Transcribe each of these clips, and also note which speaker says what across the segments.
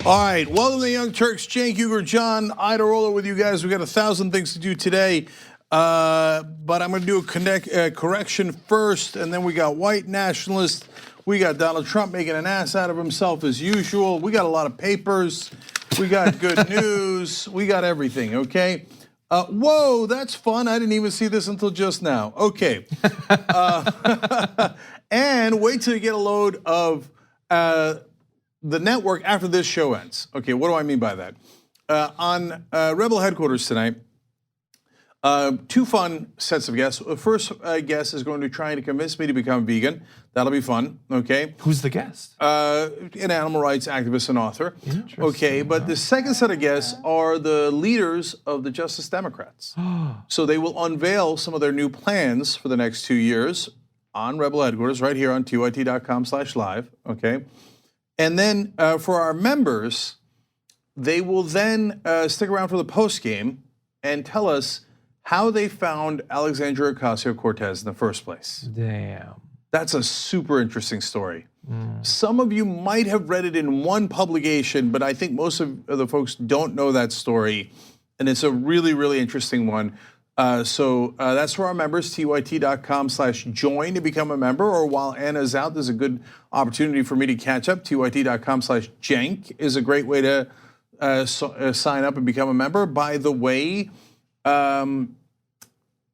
Speaker 1: All right, welcome to the Young Turks. Cenk Uygur, John Idarola with you guys. We got 1,000 things to do today, but I'm going to do a correction first, and then we got white nationalists. We got Donald Trump making an ass out of himself as usual. We got a lot of papers. We got good news. We got everything. Okay. Whoa, that's fun. I didn't even see this until just now. Okay. And wait till you get a load of the network after this show ends. Okay, what do I mean by that? On Rebel headquarters tonight, two fun sets of guests. The first guest is going to try to convince me to become vegan. That'll be fun, okay?
Speaker 2: Who's the guest?
Speaker 1: An animal rights activist and author. Okay, but the second set of guests are the leaders of the Justice Democrats. So they will unveil some of their new plans for the next 2 years on Rebel headquarters right here on tyt.com/live, okay? And then for our members, they will then stick around for the post game and tell us how they found Alexandria Ocasio-Cortez in the first place.
Speaker 2: Damn.
Speaker 1: That's a super interesting story. Some of you might have read it in one publication, but I think most of the folks don't know that story. And it's a really, really interesting one. So that's for our members, tyt.com/join to become a member, or while Anna's out, there's a good opportunity for me to catch up. tyt.com/Cenk is a great way to sign up and become a member. By the way,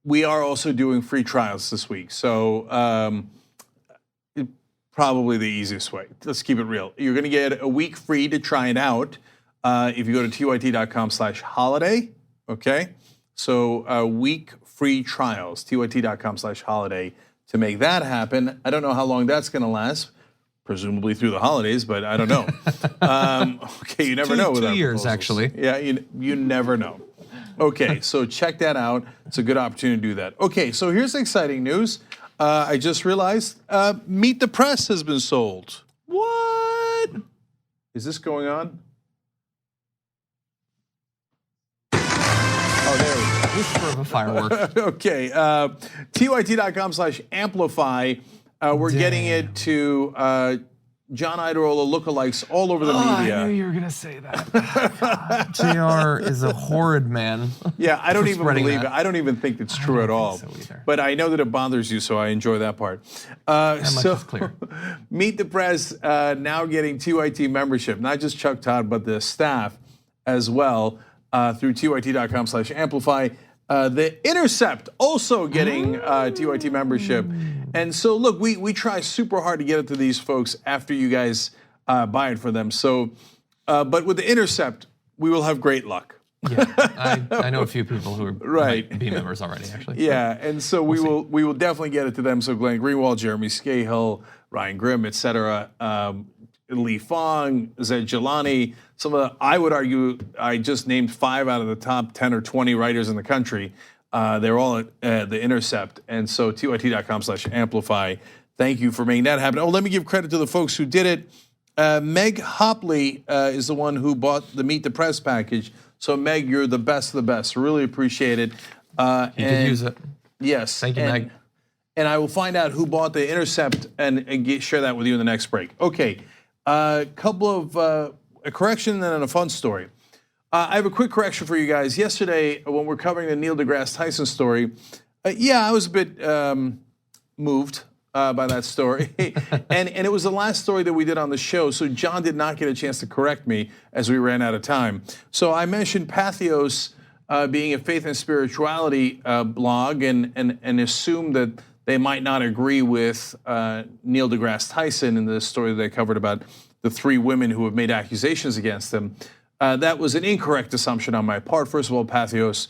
Speaker 1: we are also doing free trials this week. So probably the easiest way. Let's keep it real. You're going to get a week free to try it out if you go to tyt.com/holiday, okay? So week free trials, tyt.com/holiday to make that happen. I don't know how long that's going to last, presumably through the holidays, but I don't know. Okay, you never know.
Speaker 2: 2 years, actually.
Speaker 1: Yeah, you never know. Okay, so check that out. It's a good opportunity to do that. Okay, so here's exciting news. I just realized Meet the Press has been sold.
Speaker 2: What?
Speaker 1: Is this going on? Oh, there we go.
Speaker 2: Whisper of a firework.
Speaker 1: Okay, tyt.com/amplify. We're getting it to John Idarola lookalikes all over the media.
Speaker 2: I knew you were going to say that. JR is a horrid man.
Speaker 1: Yeah, I don't even believe it. I don't even think it's true at all.
Speaker 2: So either.
Speaker 1: But I know that it bothers you, so I enjoy that part.
Speaker 2: That much is clear.
Speaker 1: Meet the Press now getting TYT membership, not just Chuck Todd, but the staff as well through tyt.com/amplify. The Intercept also getting TYT membership. And so, look, we try super hard to get it to these folks after you guys buy it for them. So, but with the Intercept, we will have great luck.
Speaker 2: Yeah, I know a few people who are might be members already, actually.
Speaker 1: Yeah, and so we will definitely get it to them. So Glenn Greenwald, Jeremy Scahill, Ryan Grimm, et cetera, Lee Fong, Zed Jelani, some of the, I would argue, I just named 5 out of the top 10 or 20 writers in the country. They're all at the Intercept. And so tyt.com/amplify. Thank you for making that happen. Oh, let me give credit to the folks who did it. Meg Hopley is the one who bought the Meet the Press package. So Meg, you're the best of the best. Really appreciate it.
Speaker 2: You can use it.
Speaker 1: Yes.
Speaker 2: Thank you, Meg.
Speaker 1: And I will find out who bought the Intercept and share that with you in the next break. Okay. A couple of a correction and then a fun story. I have a quick correction for you guys. Yesterday, when we're covering the Neil deGrasse Tyson story, I was a bit moved by that story. and it was the last story that we did on the show, so John did not get a chance to correct me as we ran out of time. So I mentioned Patheos being a faith and spirituality blog and assumed that they might not agree with Neil deGrasse Tyson in the story that they covered about the 3 women who have made accusations against him. That was an incorrect assumption on my part. First of all, Patheos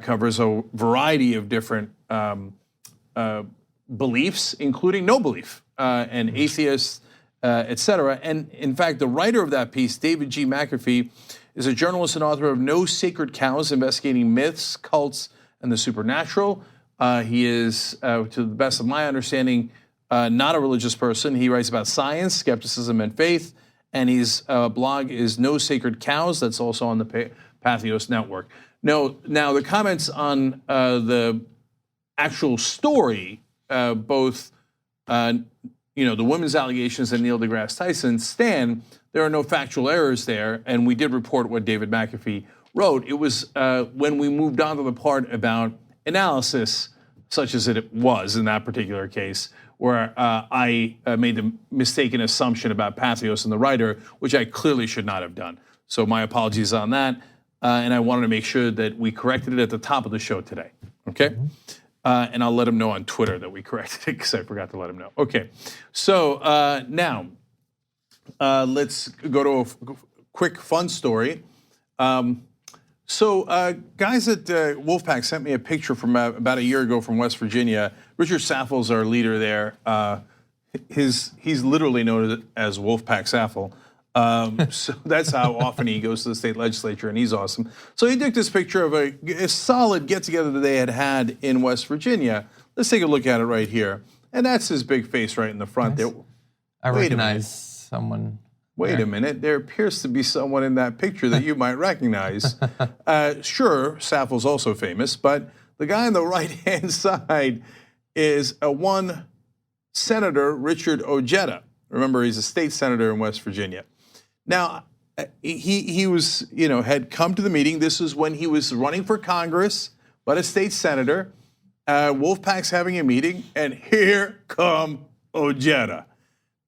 Speaker 1: covers a variety of different beliefs, including no belief, and atheists, et cetera. And in fact, the writer of that piece, David G. McAfee, is a journalist and author of No Sacred Cows, investigating myths, cults, and the supernatural. He is, to the best of my understanding, not a religious person. He writes about science, skepticism, and faith. And his blog is No Sacred Cows. That's also on the Patheos Network. Now the comments on the actual story, both the women's allegations and Neil deGrasse Tyson stand. there are no factual errors there, and we did report what David McAfee wrote. It was when we moved on to the part about analysis, such as it was in that particular case, where I made the mistaken assumption about Patheos and the writer, which I clearly should not have done. So my apologies on that, and I wanted to make sure that we corrected it at the top of the show today, okay? And I'll let him know on Twitter that we corrected it because I forgot to let him know. Okay, so now let's go to a quick fun story. So guys at Wolf-PAC sent me a picture from about a year ago from West Virginia. Richard Saffel's our leader there. He's literally known as Wolf-PAC Saffel. So that's how often he goes to the state legislature, and he's awesome. So he took this picture of a solid get-together that they had in West Virginia. Let's take a look at it right here. And that's his big face right in the front
Speaker 2: Nice.
Speaker 1: there.
Speaker 2: I recognize someone.
Speaker 1: Wait a minute, there appears to be someone in that picture that you might recognize. Sure, Saffel's also famous, but the guy on the right-hand side is one Senator Richard Ojeda. Remember, he's a state senator in West Virginia. Now, he was, had come to the meeting. This is when he was running for Congress, but a state senator. Wolf-PAC's having a meeting, and here come Ojeda.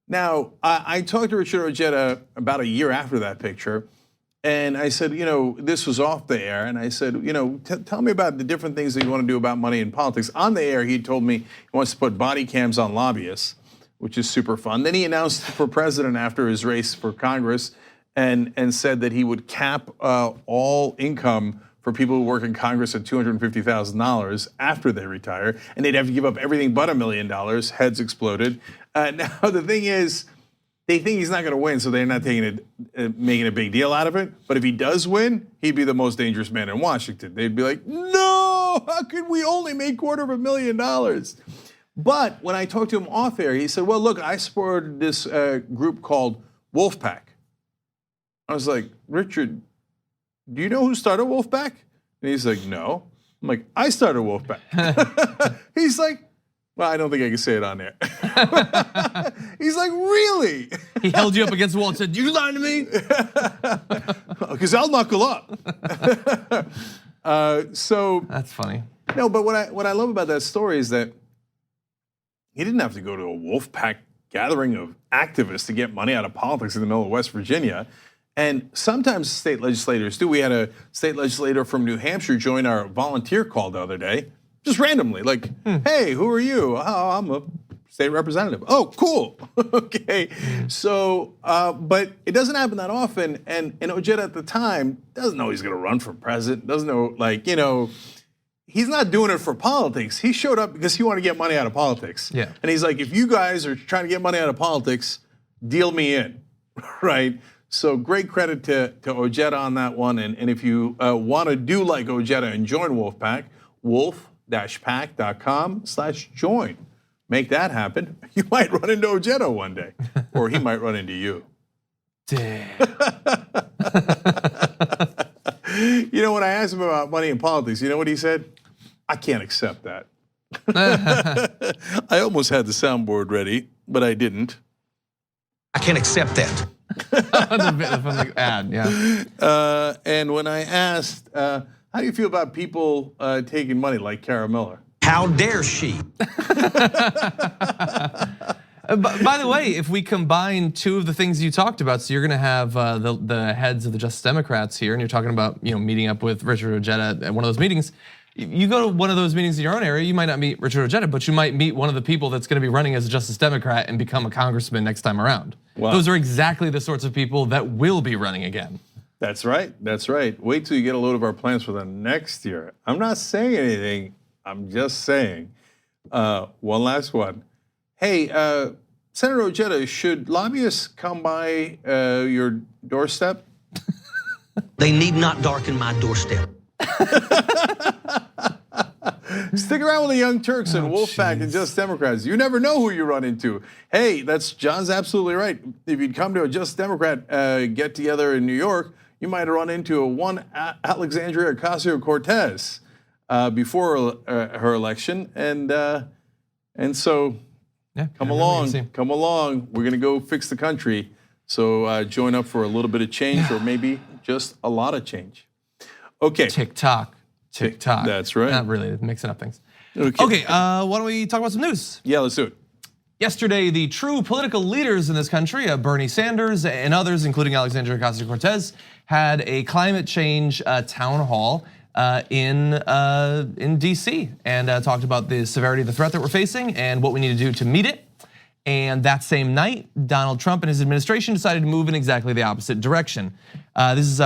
Speaker 1: Now, I talked to Richard Ojeda about a year after that picture, and I said, this was off the air, and I said, tell me about the different things that you want to do about money in politics. On the air, he told me he wants to put body cams on lobbyists, which is super fun. Then he announced for president after his race for Congress and said that he would cap all income for people who work in Congress at $250,000 after they retire, and they'd have to give up everything but $1 million. Heads exploded. Now the thing is, they think he's not going to win, so they're not making a big deal out of it. But if he does win, he'd be the most dangerous man in Washington. They'd be like, no, how could we only make $250,000? But when I talked to him off air, he said, well, look, I supported this group called Wolf-PAC. I was like, Richard, do you know who started Wolf-PAC? And he's like, no. I'm like, I started Wolf-PAC. He's like, well, I don't think I can say it on there. He's like, really?
Speaker 2: He held you up against the wall and said, you lying to me?
Speaker 1: Because I'll knuckle up. So
Speaker 2: That's funny.
Speaker 1: No, but what I love about that story is that he didn't have to go to a Wolf-PAC gathering of activists to get money out of politics in the middle of West Virginia. And sometimes state legislators do. We had a state legislator from New Hampshire join our volunteer call the other day, just randomly, like, hey, who are you? Oh, I'm a state representative. Oh, cool. Okay. So, but it doesn't happen that often. And Ojeda at the time doesn't know he's going to run for president, doesn't know, he's not doing it for politics. He showed up because he wanted to get money out of politics.
Speaker 2: Yeah.
Speaker 1: And he's like, if you guys are trying to get money out of politics, deal me in, right? So great credit to Ojeda on that one. And if you want to do like Ojeda and join Wolf-PAC, wolf-pac.com/join. Make that happen. You might run into Ojeda one day, or he might run into you.
Speaker 2: Damn.
Speaker 1: When I asked him about money in politics, you know what he said? I can't accept that. I almost had the soundboard ready, but I didn't.
Speaker 3: I can't accept that.
Speaker 2: From the ad, yeah.
Speaker 1: And when I asked, how do you feel about people taking money like Kara Miller?
Speaker 3: How dare she?
Speaker 2: By the way, if we combine two of the things you talked about, so you're going to have the heads of the Justice Democrats here, and you're talking about meeting up with Richard Ojeda at one of those meetings. You go to one of those meetings in your own area, you might not meet Richard Ojeda, but you might meet one of the people that's going to be running as a Justice Democrat and become a congressman next time around.
Speaker 1: Wow.
Speaker 2: Those are exactly the sorts of people that will be running again.
Speaker 1: That's right. That's right. Wait till you get a load of our plans for the next year. I'm not saying anything. I'm just saying. One last one. Hey, Senator Ojeda, should lobbyists come by your doorstep?
Speaker 3: They need not darken my doorstep.
Speaker 1: Stick around with the Young Turks and Wolf-PAC and Just Democrats. You never know who you run into. Hey, John's absolutely right. If you'd come to a Just Democrat get together in New York, you might run into one Alexandria Ocasio-Cortez before her election, and so come along. We're gonna go fix the country. So join up for a little bit of change or maybe just a lot of change. Okay.
Speaker 2: TikTok.
Speaker 1: That's right.
Speaker 2: Not really, mixing up things.
Speaker 1: Okay,
Speaker 2: why don't we talk about some news?
Speaker 1: Yeah, let's do it.
Speaker 2: Yesterday, the true political leaders in this country, Bernie Sanders and others, including Alexandria Ocasio-Cortez, had a climate change town hall in DC and talked about the severity of the threat that we're facing and what we need to do to meet it. And that same night, Donald Trump and his administration decided to move in exactly the opposite direction. This is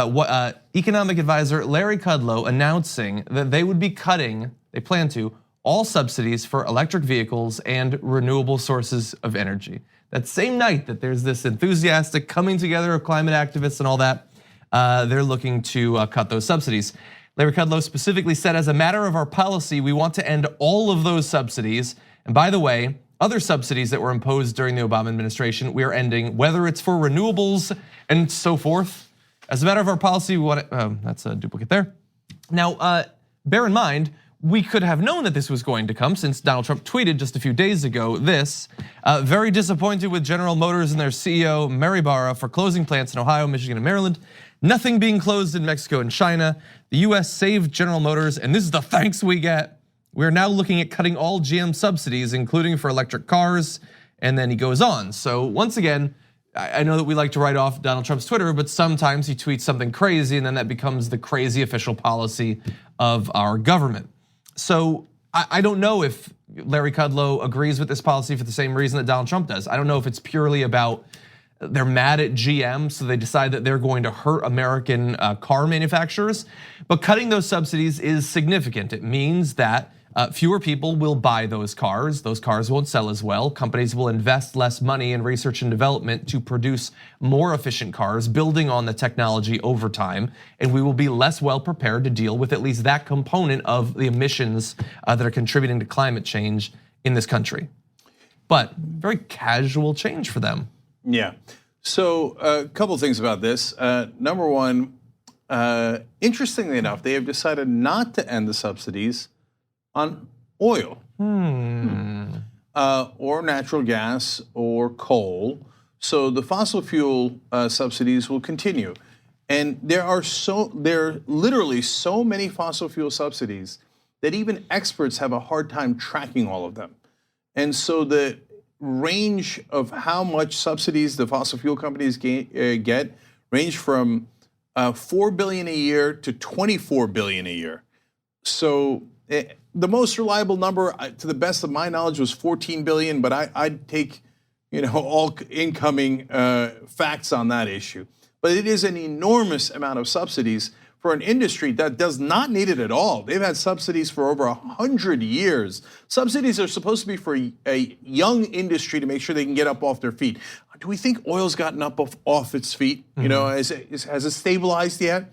Speaker 2: economic advisor Larry Kudlow announcing that they would be cutting, they plan to, all subsidies for electric vehicles and renewable sources of energy. That same night that there's this enthusiastic coming together of climate activists and all that, they're looking to cut those subsidies. Larry Kudlow specifically said, as a matter of our policy, we want to end all of those subsidies. And by the way, other subsidies that were imposed during the Obama administration, we are ending, whether it's for renewables and so forth. As a matter of our policy, we want that's a duplicate there. Now, bear in mind, we could have known that this was going to come since Donald Trump tweeted just a few days ago this, very disappointed with General Motors and their CEO, Mary Barra, for closing plants in Ohio, Michigan, and Maryland. Nothing being closed in Mexico and China. The US saved General Motors, and this is the thanks we get. We're now looking at cutting all GM subsidies, including for electric cars, and then he goes on. So once again, I know that we like to write off Donald Trump's Twitter, but sometimes he tweets something crazy and then that becomes the crazy official policy of our government. So I don't know if Larry Kudlow agrees with this policy for the same reason that Donald Trump does. I don't know if it's purely about they're mad at GM, so they decide that they're going to hurt American car manufacturers. But cutting those subsidies is significant. It means that fewer people will buy those cars. Those cars won't sell as well. Companies will invest less money in research and development to produce more efficient cars, building on the technology over time. And we will be less well prepared to deal with at least that component of the emissions that are contributing to climate change in this country. But very casual change for them.
Speaker 1: Yeah. So a couple of things about this. Number one, interestingly enough, they have decided not to end the subsidies on oil or natural gas or coal. So the fossil fuel subsidies will continue. And there are literally so many fossil fuel subsidies that even experts have a hard time tracking all of them. And so the range of how much subsidies the fossil fuel companies get range from $4 billion a year to $24 billion a year. So the most reliable number, to the best of my knowledge, was $14 billion, but I'd take, all incoming facts on that issue. But it is an enormous amount of subsidies for an industry that does not need it at all. They've had subsidies for over 100 years. Subsidies are supposed to be for a young industry to make sure they can get up off their feet. Do we think oil's gotten up off its feet? Has it stabilized yet?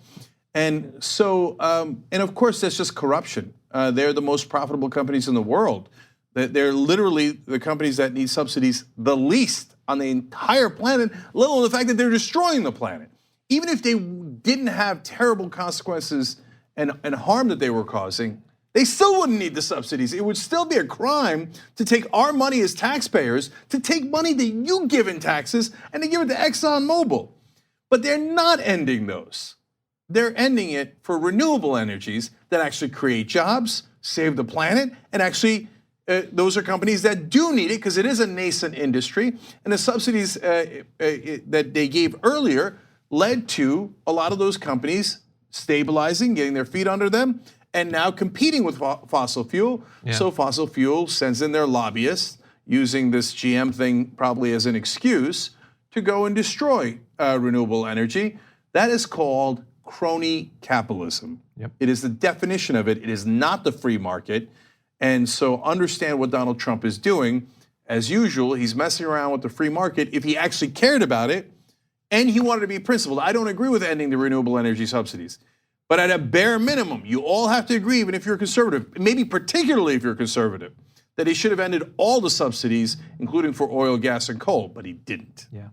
Speaker 1: And so, and of course, that's just corruption. They're the most profitable companies in the world. They're literally the companies that need subsidies the least on the entire planet, let alone the fact that they're destroying the planet. Even if they didn't have terrible consequences and harm that they were causing, they still wouldn't need the subsidies. It would still be a crime to take our money as taxpayers, to take money that you give in taxes and to give it to ExxonMobil. But they're not ending those. They're ending it for renewable energies that actually create jobs, save the planet, and actually those are companies that do need it because it is a nascent industry. And the subsidies that they gave earlier led to a lot of those companies stabilizing, getting their feet under them, and now competing with fossil fuel. Yeah. So fossil fuel sends in their lobbyists, using this GM thing probably as an excuse to go and destroy renewable energy. That is called crony capitalism. Yep. It is the definition of it. It is not the free market. And so understand what Donald Trump is doing. As usual, he's messing around with the free market. If he actually cared about it, and he wanted to be principled. I don't agree with ending the renewable energy subsidies. But at a bare minimum, you all have to agree, even if you're conservative, maybe particularly if you're conservative, that he should have ended all the subsidies, including for oil, gas, and coal, but he didn't.
Speaker 2: Yeah.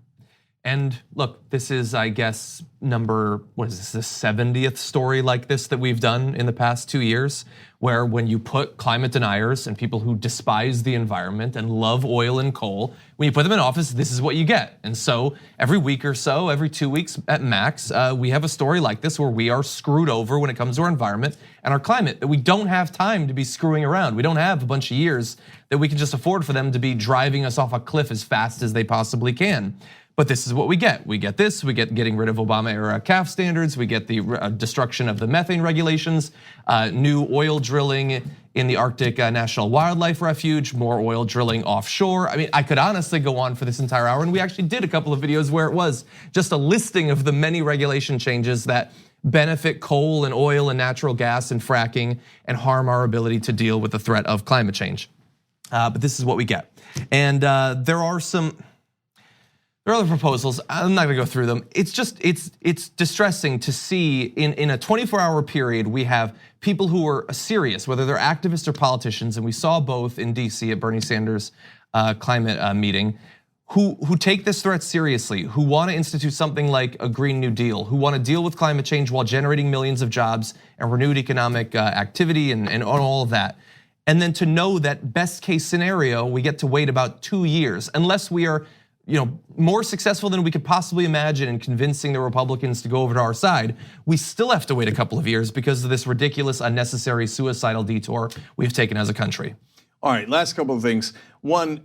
Speaker 2: And look, this is, I guess, the 70th story like this that we've done in the past 2 years, where when you put climate deniers and people who despise the environment and love oil and coal, when you put them in office, this is what you get. And so every week or so, every 2 weeks at max, we have a story like this where we are screwed over when it comes to our environment and our climate, that we don't have time to be screwing around. We don't have a bunch of years that we can just afford for them to be driving us off a cliff as fast as they possibly can. But this is what we get. We get this, we get getting rid of Obama-era CAF standards, we get the destruction of the methane regulations, new oil drilling in the Arctic National Wildlife Refuge, more oil drilling offshore. I mean, I could honestly go on for this entire hour, and we actually did a couple of videos where it was just a listing of the many regulation changes that benefit coal and oil and natural gas and fracking and harm our ability to deal with the threat of climate change. But this is what we get. And there are other proposals. I'm not gonna go through them. It's just, it's distressing to see in a 24-hour period, we have people who are serious, whether they're activists or politicians, and we saw both in DC at Bernie Sanders' climate meeting, who take this threat seriously, who wanna institute something like a Green New Deal, who wanna deal with climate change while generating millions of jobs and renewed economic activity and all of that. And then to know that best case scenario, we get to wait about 2 years, unless we are more successful than we could possibly imagine in convincing the Republicans to go over to our side, we still have to wait a couple of years because of this ridiculous, unnecessary, suicidal detour we've taken as a country.
Speaker 1: All right, last couple of things. One,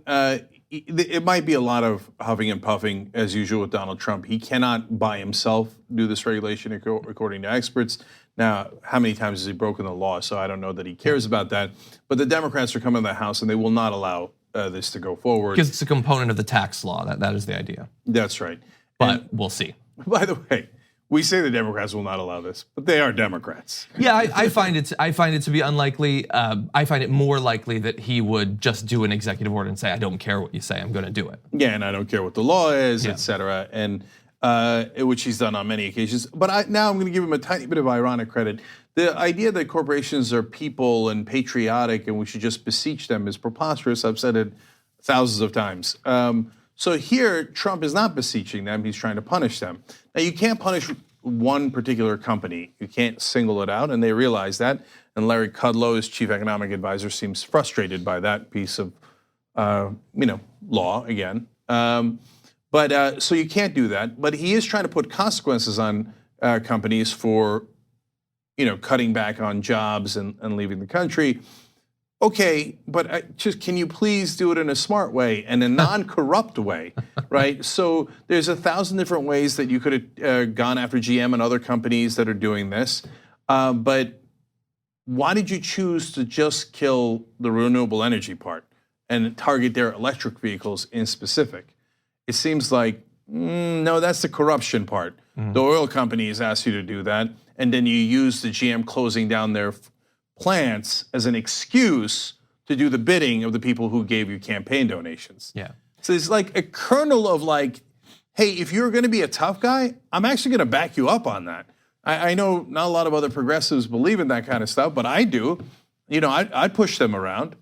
Speaker 1: it might be a lot of huffing and puffing as usual with Donald Trump. He cannot by himself do this regulation according to experts. Now, how many times has he broken the law? So I don't know that he cares about that. But the Democrats are coming to the House and they will not allow this to go forward.
Speaker 2: Because it's a component of the tax law, that is the idea.
Speaker 1: That's right.
Speaker 2: But we'll see.
Speaker 1: By the way, we say the Democrats will not allow this, but they are Democrats.
Speaker 2: Yeah, I find it to be unlikely. I find it more likely that he would just do an executive order and say, I don't care what you say, I'm gonna do it.
Speaker 1: Yeah, and I don't care what the law is, et cetera, and which he's done on many occasions. But now I'm gonna give him a tiny bit of ironic credit. The idea that corporations are people and patriotic and we should just beseech them is preposterous. I've said it thousands of times. So here, Trump is not beseeching them, he's trying to punish them. Now you can't punish one particular company, you can't single it out, and they realize that. And Larry Kudlow, his chief economic advisor, seems frustrated by that piece of law again. So you can't do that, but he is trying to put consequences on companies for cutting back on jobs and leaving the country. Okay, but just can you please do it in a smart way and a non-corrupt way, right? So there's 1,000 different ways that you could have gone after GM and other companies that are doing this. But why did you choose to just kill the renewable energy part and target their electric vehicles in specific? It seems like, no, that's the corruption part. The oil companies asked you to do that, and then you use the GM closing down their plants as an excuse to do the bidding of the people who gave you campaign donations.
Speaker 2: Yeah.
Speaker 1: So it's like a kernel of like, hey, if you're gonna be a tough guy, I'm actually gonna back you up on that. I know not a lot of other progressives believe in that kind of stuff, but I do. I'd push them around.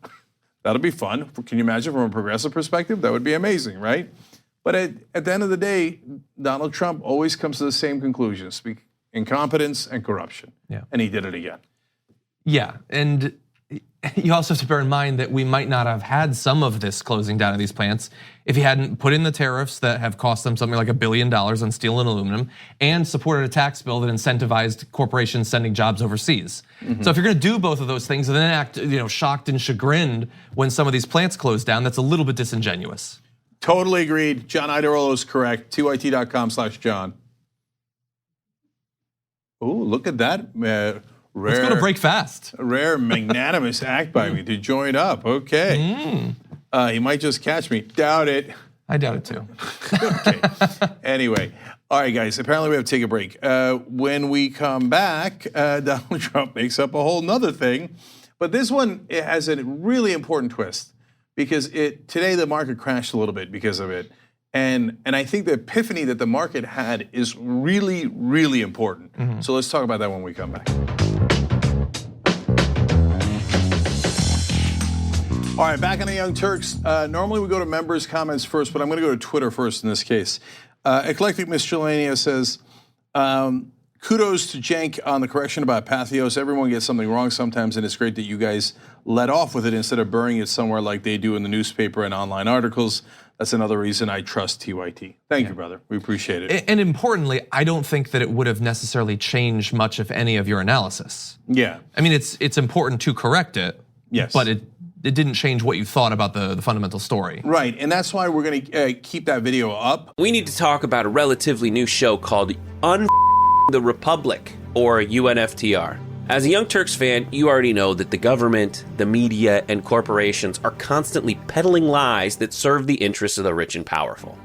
Speaker 1: That'll be fun. Can you imagine from a progressive perspective? That would be amazing, right? But at the end of the day, Donald Trump always comes to the same conclusions: incompetence and corruption.
Speaker 2: Yeah.
Speaker 1: And he did it again.
Speaker 2: Yeah, and you also have to bear in mind that we might not have had some of this closing down of these plants if he hadn't put in the tariffs that have cost them something like $1 billion on steel and aluminum, and supported a tax bill that incentivized corporations sending jobs overseas. So if you're gonna do both of those things and then act shocked and chagrined when some of these plants close down, that's a little bit disingenuous.
Speaker 1: Totally agreed. John Idarolo is correct. tyt.com/John. Oh, look at that.
Speaker 2: Let's go to break fast.
Speaker 1: Rare magnanimous act by me to join up. Okay. He might just catch me. Doubt it.
Speaker 2: I doubt it too.
Speaker 1: Okay. Anyway. All right, guys. Apparently we have to take a break. When we come back, Donald Trump makes up a whole nother thing. But this one, it has a really important twist. Because today the market crashed a little bit because of it. And I think the epiphany that the market had is really, really important. So let's talk about that when we come back. All right, back on the Young Turks. Normally we go to members' comments first, but I'm gonna go to Twitter first in this case. Eclectic Miscellanea says, kudos to Cenk on the correction about Pathos. Everyone gets something wrong sometimes, and it's great that you guys let off with it instead of burying it somewhere like they do in the newspaper and online articles. That's another reason I trust TYT. Thank you, brother. We appreciate it.
Speaker 2: And importantly, I don't think that it would have necessarily changed much, if any, of your analysis.
Speaker 1: Yeah.
Speaker 2: I mean, it's important to correct it.
Speaker 1: Yes.
Speaker 2: But it didn't change what you thought about the fundamental story.
Speaker 1: Right, and that's why we're going to keep that video up.
Speaker 4: We need to talk about a relatively new show called the Republic, or UNFTR. As a Young Turks fan, you already know that the government, the media, and corporations are constantly peddling lies that serve the interests of the rich and powerful.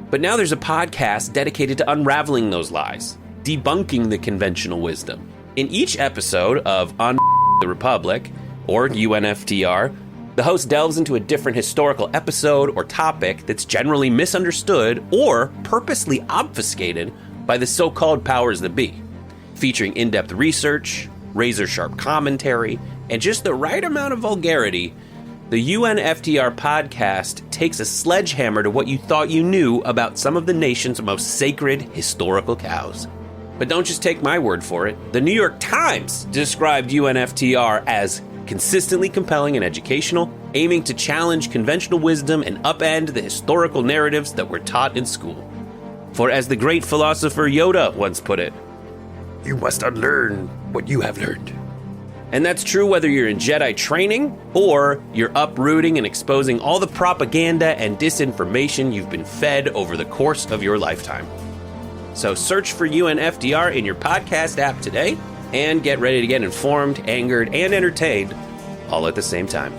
Speaker 4: But now there's a podcast dedicated to unraveling those lies, debunking the conventional wisdom. In each episode of the Republic, or UNFTR, the host delves into a different historical episode or topic that's generally misunderstood or purposely obfuscated by the so-called powers that be, featuring in-depth research, razor-sharp commentary, and just the right amount of vulgarity. The UNFTR podcast takes a sledgehammer to what you thought you knew about some of the nation's most sacred historical cows. But don't just take my word for it. The New York Times described UNFTR as consistently compelling and educational, aiming to challenge conventional wisdom and upend the historical narratives that were taught in school. For as the great philosopher Yoda once put it, you must unlearn what you have learned. And that's true whether you're in Jedi training or you're uprooting and exposing all the propaganda and disinformation you've been fed over the course of your lifetime. So search for UNFDR in your podcast app today and get ready to get informed, angered, and entertained all at the same time.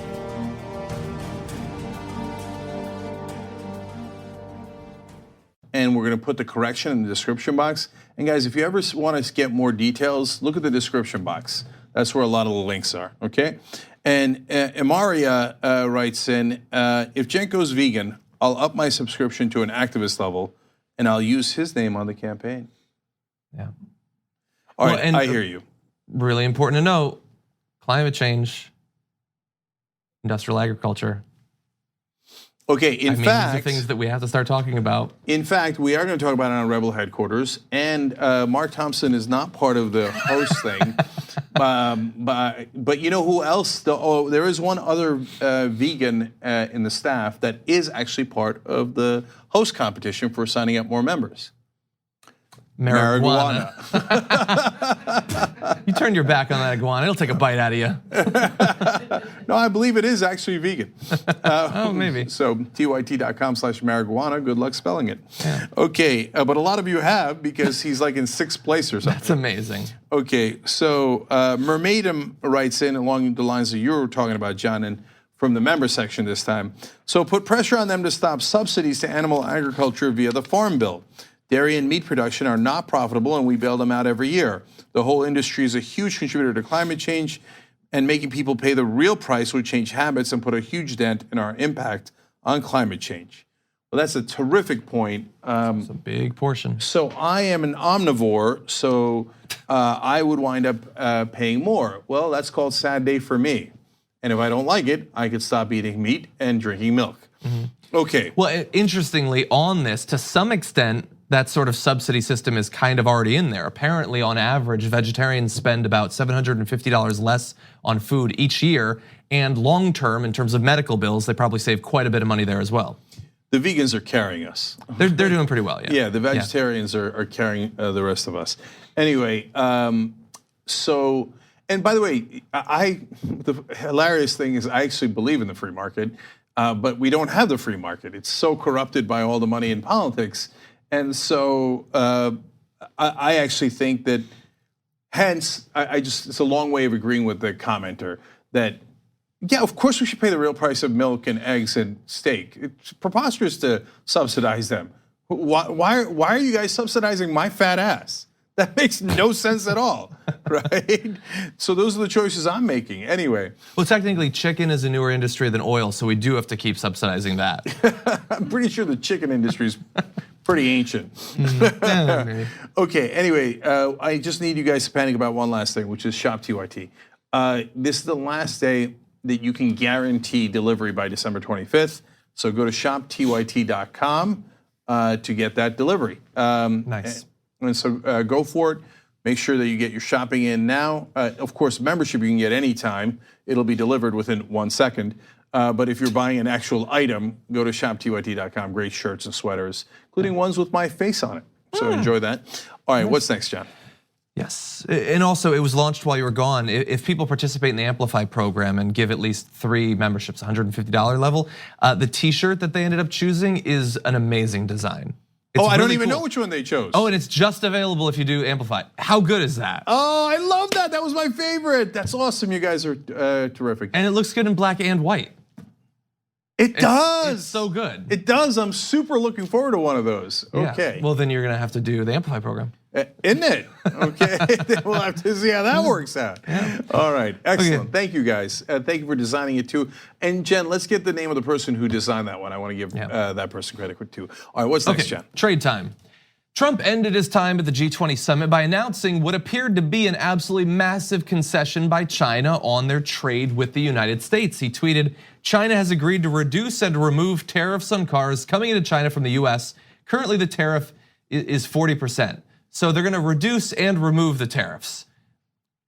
Speaker 1: And we're going to put the correction in the description box. And guys, if you ever want to get more details, look at the description box. That's where a lot of the links are, okay? And Imaria writes in, if Cenk goes vegan, I'll up my subscription to an activist level, and I'll use his name on the campaign.
Speaker 2: Yeah.
Speaker 1: All
Speaker 2: Well,
Speaker 1: right,
Speaker 2: and
Speaker 1: I hear you.
Speaker 2: Really important to note, climate change, industrial agriculture.
Speaker 1: Okay, in
Speaker 2: these
Speaker 1: fact,
Speaker 2: are things that we have to start talking about.
Speaker 1: In fact, we are going to talk about it on Rebel headquarters, and Mark Thompson is not part of the host thing. But you know who else? There is one other vegan in the staff that is actually part of the host competition for signing up more members.
Speaker 2: Marijuana. You turned your back on that iguana, it'll take a bite out of you.
Speaker 1: No, I believe it is actually vegan.
Speaker 2: Oh, maybe.
Speaker 1: So tyt.com/marijuana. Good luck spelling it.
Speaker 2: Yeah.
Speaker 1: Okay, but a lot of you have because he's like in 6th place or something.
Speaker 2: That's amazing.
Speaker 1: Okay, so Mermaidum writes in along the lines that you were talking about, John, and from the member section this time. So put pressure on them to stop subsidies to animal agriculture via the Farm Bill. Dairy and meat production are not profitable, and we bail them out every year. The whole industry is a huge contributor to climate change, and making people pay the real price would change habits and put a huge dent in our impact on climate change. Well, that's a terrific point.
Speaker 2: It's a big portion.
Speaker 1: So I am an omnivore, so I would wind up paying more. Well, that's called sad day for me. And if I don't like it, I could stop eating meat and drinking milk. Mm-hmm. Okay.
Speaker 2: Well, interestingly, on this, to some extent, that sort of subsidy system is kind of already in there. Apparently, on average, vegetarians spend about $750 less on food each year, and long term, in terms of medical bills, they probably save quite a bit of money there as well.
Speaker 1: The vegans are carrying us.
Speaker 2: They're doing pretty well, yeah.
Speaker 1: Yeah, the vegetarians are carrying the rest of us. Anyway, so, and by the way, the hilarious thing is I actually believe in the free market, but we don't have the free market. It's so corrupted by all the money in politics. And so I actually think that, hence, it's a long way of agreeing with the commenter that, yeah, of course we should pay the real price of milk and eggs and steak. It's preposterous to subsidize them. Why are you guys subsidizing my fat ass? That makes no sense at all, right? So those are the choices I'm making. Anyway.
Speaker 2: Well, technically, chicken is a newer industry than oil, so we do have to keep subsidizing that.
Speaker 1: I'm pretty sure the chicken industry is pretty ancient.
Speaker 2: Maybe.
Speaker 1: Okay, anyway, I just need you guys to panic about one last thing, which is Shop TYT. This is the last day that you can guarantee delivery by December 25th. So go to shoptyt.com. to get that delivery.
Speaker 2: Nice.
Speaker 1: And so go for it. Make sure that you get your shopping in now. Of course, membership you can get anytime. It'll be delivered within 1 second. But if you're buying an actual item, go to shoptyt.com. Great shirts and sweaters, including ones with my face on it. So enjoy that. All right, what's next, John?
Speaker 2: Yes, and also it was launched while you were gone. If people participate in the Amplify program and give at least 3 memberships, $150 level, the T-shirt that they ended up choosing is an amazing design. It's
Speaker 1: I don't
Speaker 2: really
Speaker 1: even
Speaker 2: cool.
Speaker 1: know which one they chose.
Speaker 2: Oh, and it's just available if you do Amplify. How good is that?
Speaker 1: Oh, I love that. That was my favorite. That's awesome. You guys are terrific.
Speaker 2: And it looks good in black and white.
Speaker 1: It does.
Speaker 2: It's so good.
Speaker 1: It does. I'm super looking forward to one of those.
Speaker 2: Yeah.
Speaker 1: Okay.
Speaker 2: Well, then you're gonna have to do the Amplify program.
Speaker 1: Isn't it? Okay. We'll have to see how that works out. All right. Excellent.
Speaker 2: Okay.
Speaker 1: Thank you, guys. Thank you for designing it too. And Jen, let's get the name of the person who designed that one. I want to give that person credit too. All right. What's next, Jen?
Speaker 2: Trade time. Trump ended his time at the G20 summit by announcing what appeared to be an absolutely massive concession by China on their trade with the United States. He tweeted, China has agreed to reduce and remove tariffs on cars coming into China from the US. Currently the tariff is 40%. So they're gonna reduce and remove the tariffs.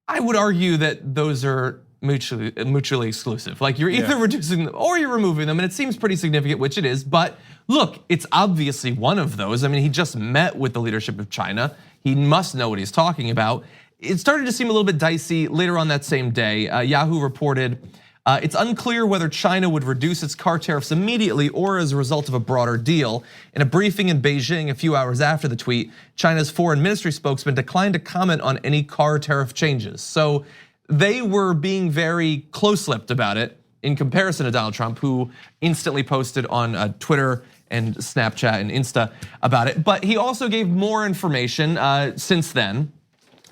Speaker 2: I would argue that those are mutually exclusive. Like you're either reducing them or you're removing them, and it seems pretty significant, which it is. But look, it's obviously one of those. I mean, he just met with the leadership of China. He must know what he's talking about. It started to seem a little bit dicey later on that same day. Yahoo reported, it's unclear whether China would reduce its car tariffs immediately or as a result of a broader deal. In a briefing in Beijing a few hours after the tweet, China's foreign ministry spokesman declined to comment on any car tariff changes. So they were being very close-lipped about it in comparison to Donald Trump, who instantly posted on Twitter and Snapchat and Insta about it. But he also gave more information since then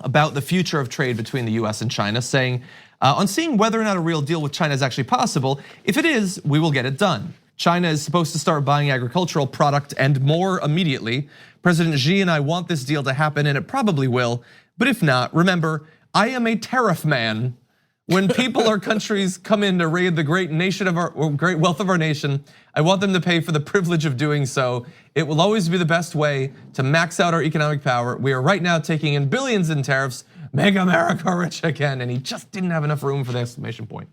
Speaker 2: about the future of trade between the US and China, saying, on seeing whether or not a real deal with China is actually possible, if it is, we will get it done. China is supposed to start buying agricultural product and more immediately. President Xi and I want this deal to happen, and it probably will. But if not, remember, I am a tariff man. When people or countries come in to raid the great wealth of our nation, I want them to pay for the privilege of doing so. It will always be the best way to max out our economic power. We are right now taking in billions in tariffs. Make America rich again. And he just didn't have enough room for the exclamation point.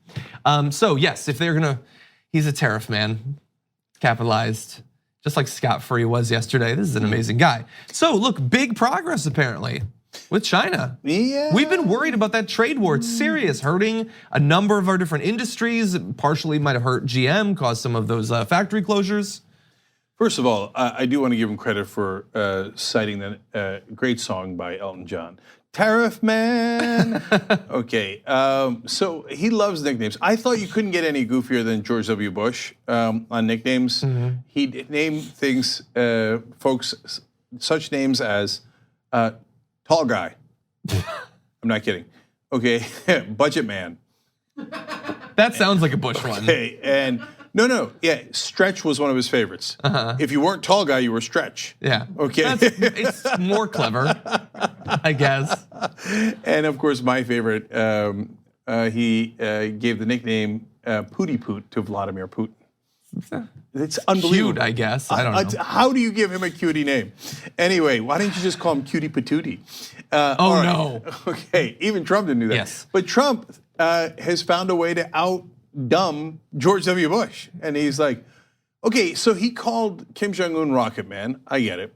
Speaker 2: So yes, if they're gonna, he's a tariff man, capitalized, just like Scott Free was yesterday. This is an amazing guy. So look, big progress apparently with China.
Speaker 1: Yeah.
Speaker 2: We've been worried about that trade war. It's serious, hurting a number of our different industries. Partially might have hurt GM, caused some of those factory closures.
Speaker 1: First of all, I do want to give him credit for citing the great song by Elton John, Tariff Man. Okay, so he loves nicknames. I thought you couldn't get any goofier than George W. Bush on nicknames. He'd name things, folks, such names as Tall Guy. I'm not kidding. Okay, Budget Man.
Speaker 2: That sounds like a Bush one.
Speaker 1: Okay, and no, yeah, Stretch was one of his favorites. If you weren't Tall Guy, you were Stretch.
Speaker 2: Yeah.
Speaker 1: Okay.
Speaker 2: It's more clever, I guess.
Speaker 1: And of course, my favorite, he gave the nickname Pooty Poot to Vladimir Putin. It's unbelievable.
Speaker 2: Cute, I guess. I don't know.
Speaker 1: How do you give him a cutie name? Anyway, why don't you just call him Cutie Patootie?
Speaker 2: Oh, no.
Speaker 1: Okay, even Trump didn't do that.
Speaker 2: Yes.
Speaker 1: But Trump has found a way to out-dumb George W. Bush. And he's like, okay, so he called Kim Jong-un Rocket Man. I get it.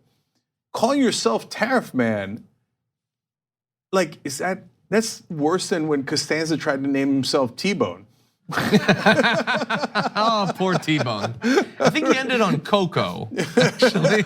Speaker 1: Calling yourself Tariff Man, like, that's worse than when Costanza tried to name himself T-Bone.
Speaker 2: Oh, poor T-Bone. I think he ended on Coco, actually.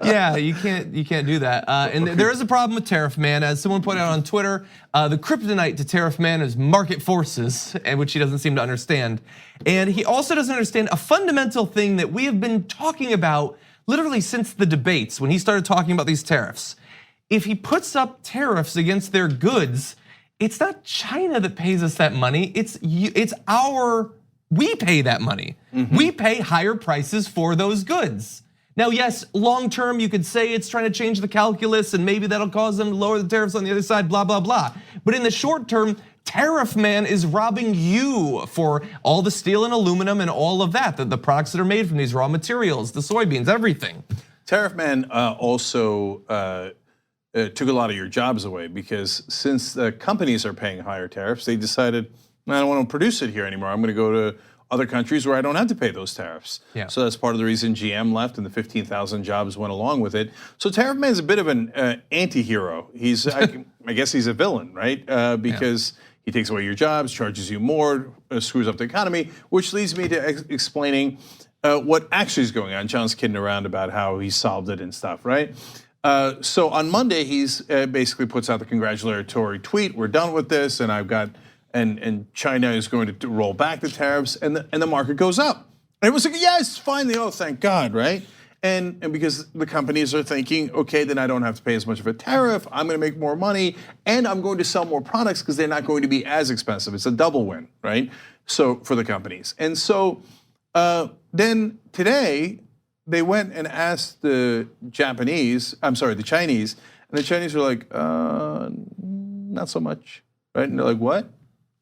Speaker 2: Yeah, you can't do that. And there is a problem with Tariff Man, as someone pointed out on Twitter. The kryptonite to Tariff Man is market forces, which he doesn't seem to understand. And he also doesn't understand a fundamental thing that we have been talking about literally since the debates when he started talking about these tariffs. If he puts up tariffs against their goods, it's not China that pays us that money. We pay that money. We pay higher prices for those goods. Now, yes, long term, you could say it's trying to change the calculus and maybe that'll cause them to lower the tariffs on the other side, blah, blah, blah. But in the short term, Tariff man is robbing you for all the steel and aluminum and all of that, the products that are made from these raw materials, the soybeans, everything.
Speaker 1: Tariff man also took a lot of your jobs away, because since the companies are paying higher tariffs, they decided, I don't want to produce it here anymore. I'm going to go to other countries where I don't have to pay those tariffs.
Speaker 2: Yeah.
Speaker 1: So that's part of the reason GM left, and the 15,000 jobs went along with it. So Tariff Man's a bit of an anti-hero. He's, I guess he's a villain, right? Because he takes away your jobs, charges you more, screws up the economy, which leads me to explaining what actually is going on. John's kidding around about how he solved it and stuff, right? So on Monday, he's basically puts out the congratulatory tweet. We're done with this, and I've got, and China is going to roll back the tariffs, and the market goes up. And it was like, yes, finally, oh, thank God, right? And because the companies are thinking, okay, then I don't have to pay as much of a tariff. I'm going to make more money, and I'm going to sell more products because they're not going to be as expensive. It's a double win, right? So for the companies. And so then today, they went and asked the Chinese, and the Chinese were like, not so much, right? And they're like, what?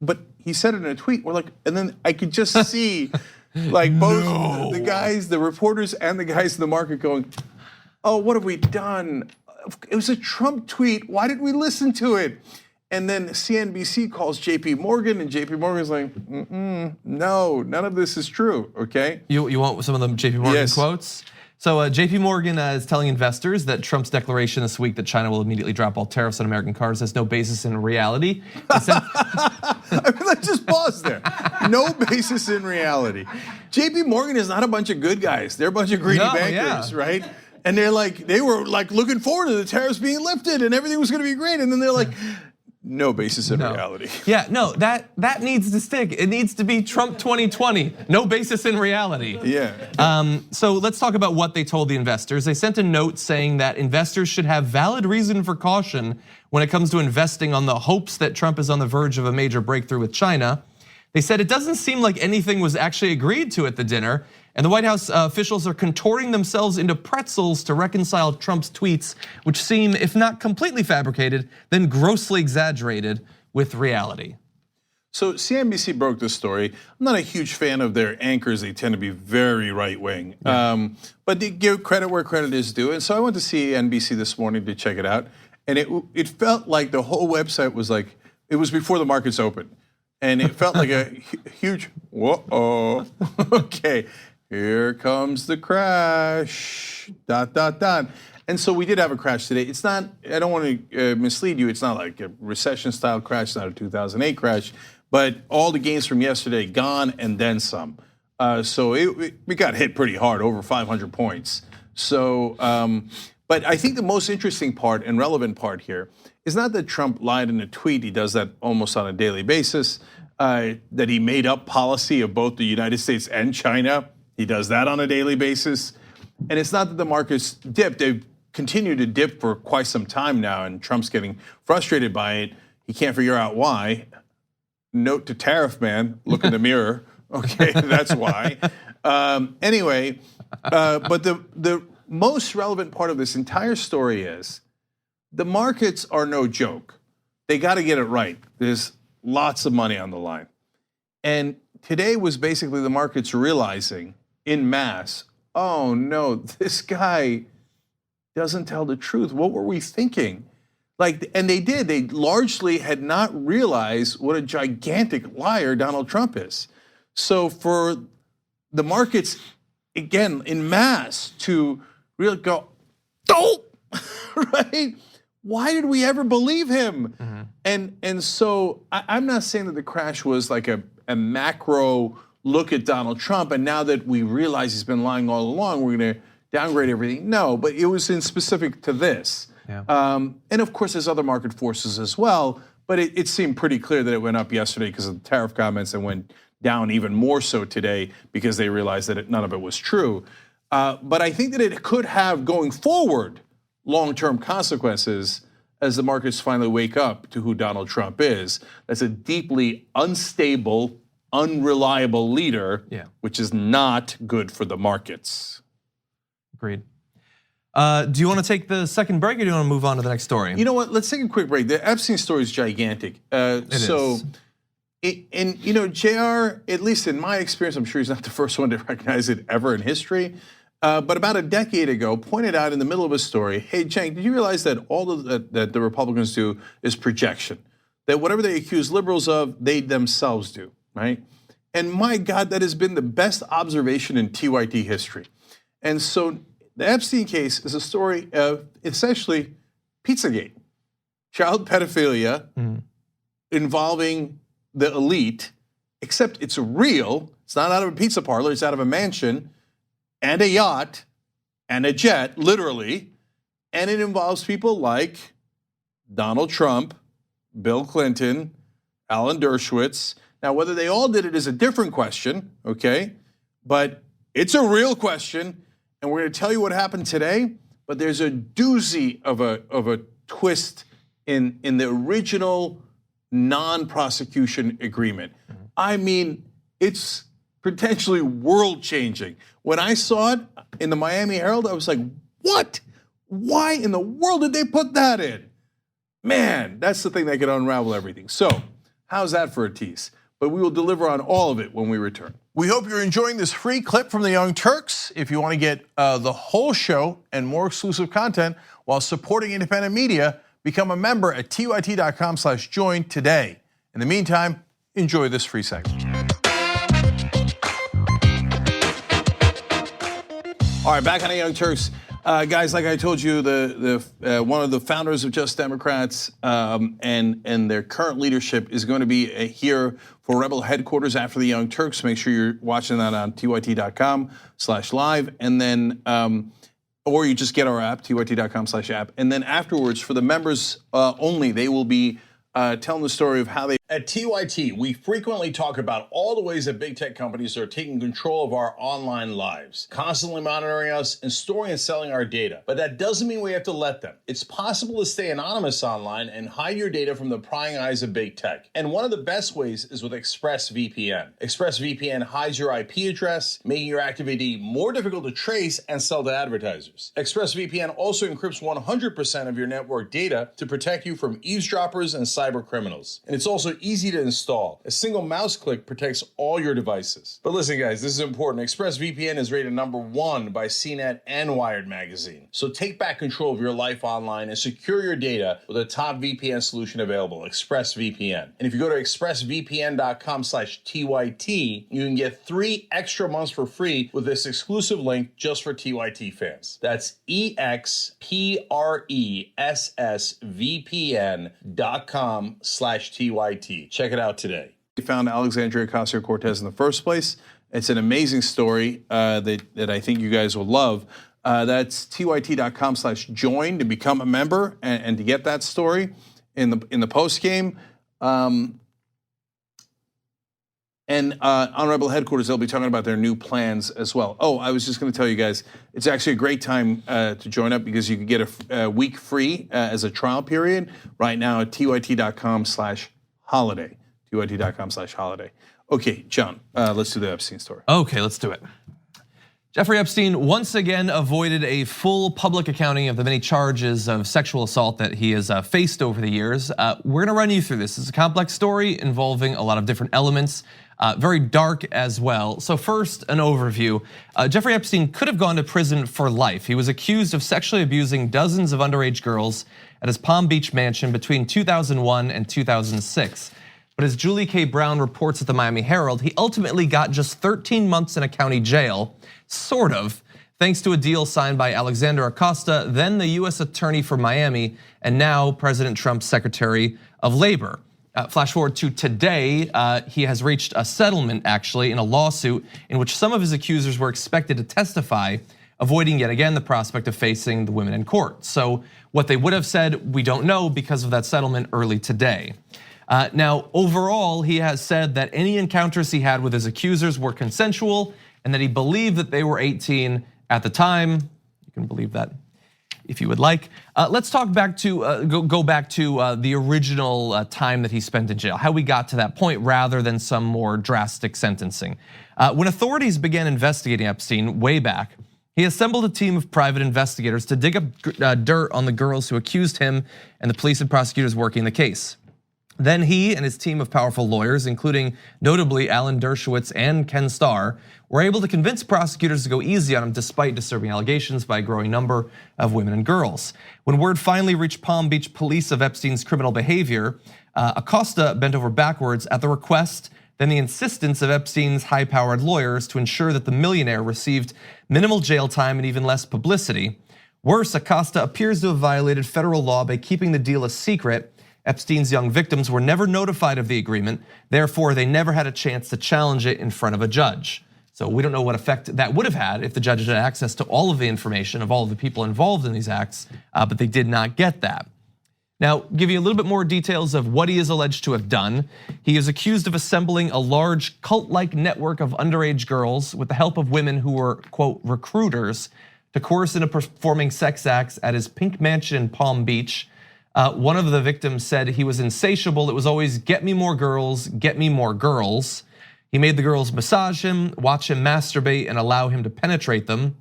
Speaker 1: But he said it in a tweet. We're like, and then I could just see like both the guys, the reporters and the guys in the market going, oh, what have we done? It was a Trump tweet. Why didn't we listen to it? And then CNBC calls JP Morgan, and JP Morgan's like, no, none of this is true, okay?
Speaker 2: You want some of the JP Morgan
Speaker 1: Yes.
Speaker 2: quotes? So JP Morgan is telling investors that Trump's declaration this week that China will immediately drop all tariffs on American cars has no basis in reality.
Speaker 1: Let's just pause there. No basis in reality. JP Morgan is not a bunch of good guys. They're a bunch of greedy bankers, right? And they were like looking forward to the tariffs being lifted and everything was going to be great. And then they're like, no basis in reality.
Speaker 2: Yeah, no, that needs to stick. It needs to be Trump 2020. No basis in reality.
Speaker 1: Yeah.
Speaker 2: So let's talk about what they told the investors. They sent a note saying that investors should have valid reason for caution when it comes to investing on the hopes that Trump is on the verge of a major breakthrough with China. They said it doesn't seem like anything was actually agreed to at the dinner, and the White House officials are contorting themselves into pretzels to reconcile Trump's tweets, which seem, if not completely fabricated, then grossly exaggerated with reality.
Speaker 1: So CNBC broke this story. I'm not a huge fan of their anchors. They tend to be very right-wing. Yeah. But they give credit where credit is due. And so I went to CNBC this morning to check it out. And it felt like the whole website was like, it was before the markets opened. And it felt like a huge, whoa, okay, here comes the crash, ... And so we did have a crash today. It's not, I don't want to mislead you, it's not like a recession-style crash, it's not a 2008 crash, but all the gains from yesterday gone and then some. So we got hit pretty hard, over 500 points. So, but I think the most interesting part and relevant part here is not that Trump lied in a tweet, he does that almost on a daily basis, that he made up policy of both the United States and China, he does that on a daily basis. And it's not that the markets dipped, they've continued to dip for quite some time now, and Trump's getting frustrated by it. He can't figure out why. Note to Tariff Man, look in the mirror, okay, that's why. Anyway, but the most relevant part of this entire story is the markets are no joke. They got to get it right. There's lots of money on the line. And today was basically the markets realizing in mass, oh no, this guy doesn't tell the truth. What were we thinking? And they did. They largely had not realized what a gigantic liar Donald Trump is. So for the markets, again, in mass to really go, oh, right? Why did we ever believe him? Mm-hmm. And so I'm not saying that the crash was like a macro look at Donald Trump, and now that we realize he's been lying all along, we're going to downgrade everything. No, but it was in specific to this. Yeah. And of course, there's other market forces as well, but it seemed pretty clear that it went up yesterday because of the tariff comments and went down even more so today because they realized that none of it was true. But I think that it could have, going forward, long-term consequences as the markets finally wake up to who Donald Trump is. That's a deeply unstable, unreliable leader, which is not good for the markets.
Speaker 2: Agreed. Do you want to take the second break, or do you want to move on to the next story?
Speaker 1: You know what? Let's take a quick break. The Epstein story is gigantic.
Speaker 2: It is.
Speaker 1: And you know, JR, at least in my experience, I'm sure he's not the first one to recognize it ever in history. But about a decade ago, pointed out in the middle of a story, hey, Cenk, did you realize that that the Republicans do is projection? That whatever they accuse liberals of, they themselves do, right? And my God, that has been the best observation in TYT history. And so the Epstein case is a story of essentially Pizzagate, child pedophilia involving the elite, except it's real. It's not out of a pizza parlor, it's out of a mansion and a yacht and a jet, literally. And it involves people like Donald Trump, Bill Clinton, Alan Dershowitz. Now, whether they all did it is a different question, okay? But it's a real question, and we're going to tell you what happened today. But there's a doozy of a twist in the original non-prosecution agreement. I mean, it's potentially world-changing. When I saw it in the Miami Herald, I was like, what? Why in the world did they put that in? Man, that's the thing that could unravel everything. So, how's that for a tease? But we will deliver on all of it when we return. We hope you're enjoying this free clip from the Young Turks. If you want to get the whole show and more exclusive content while supporting independent media, become a member at tyt.com/join today. In the meantime, enjoy this free segment. All right, back on the Young Turks. Guys, like I told you, one of the founders of Just Democrats and their current leadership is going to be here for Rebel headquarters after the Young Turks. Make sure you're watching that on tyt.com/live, and then, or you just get our app, tyt.com/app, and then afterwards, for the members only, they will be telling the story of how they. At TYT, we frequently talk about all the ways that big tech companies are taking control of our online lives, constantly monitoring us and storing and selling our data. But that doesn't mean we have to let them. It's possible to stay anonymous online and hide your data from the prying eyes of big tech. And one of the best ways is with ExpressVPN. ExpressVPN hides your IP address, making your active ID more difficult to trace and sell to advertisers. ExpressVPN also encrypts 100% of your network data to protect you from eavesdroppers and cyber criminals. And it's also easy to install. A single mouse click protects all your devices. But listen, guys, this is important. ExpressVPN is rated #1 by CNET and Wired magazine. So take back control of your life online and secure your data with a top VPN solution available, ExpressVPN. And if you go to expressvpn.com/TYT, you can get 3 extra months for free with this exclusive link just for TYT fans. That's expressvpn.com/TYT. Check it out today. We found Alexandria Ocasio-Cortez in the first place. It's an amazing story that I think you guys will love. That's tyt.com/join to become a member and to get that story in the post game. And on Rebel headquarters, they'll be talking about their new plans as well. Oh, I was just going to tell you guys, it's actually a great time to join up because you can get a week free as a trial period right now at tyt.com/holiday. tyt.com/holiday. Okay, John, let's do the Epstein story.
Speaker 2: Okay, let's do it. Jeffrey Epstein once again avoided a full public accounting of the many charges of sexual assault that he has faced over the years. We're gonna run you through this. It's a complex story involving a lot of different elements, very dark as well. So first, an overview. Jeffrey Epstein could have gone to prison for life. He was accused of sexually abusing dozens of underage girls at his Palm Beach mansion between 2001 and 2006. But as Julie K. Brown reports at the Miami Herald, he ultimately got just 13 months in a county jail, sort of, thanks to a deal signed by Alexander Acosta, then the US Attorney for Miami, and now President Trump's Secretary of Labor. Flash forward to today, he has reached a settlement actually in a lawsuit in which some of his accusers were expected to testify, avoiding yet again the prospect of facing the women in court. So what they would have said, we don't know because of that settlement early today. Now, overall, he has said that any encounters he had with his accusers were consensual and that he believed that they were 18 at the time. You can believe that if you would like. Let's talk back to, go back to the original time that he spent in jail, how we got to that point rather than some more drastic sentencing. When authorities began investigating Epstein way back, he assembled a team of private investigators to dig up dirt on the girls who accused him and the police and prosecutors working the case. Then he and his team of powerful lawyers, including notably Alan Dershowitz and Ken Starr, were able to convince prosecutors to go easy on him despite disturbing allegations by a growing number of women and girls. When word finally reached Palm Beach police of Epstein's criminal behavior, Acosta bent over backwards at the request, then the insistence of Epstein's high-powered lawyers to ensure that the millionaire received minimal jail time and even less publicity. Worse, Acosta appears to have violated federal law by keeping the deal a secret. Epstein's young victims were never notified of the agreement, therefore they never had a chance to challenge it in front of a judge. So we don't know what effect that would have had if the judge had access to all of the information of all of the people involved in these acts, but they did not get that. Now, give you a little bit more details of what he is alleged to have done. He is accused of assembling a large cult-like network of underage girls with the help of women who were, quote, recruiters, to coerce into performing sex acts at his pink mansion in Palm Beach. One of the victims said he was insatiable. It was always, get me more girls, get me more girls. He made the girls massage him, watch him masturbate, and allow him to penetrate them.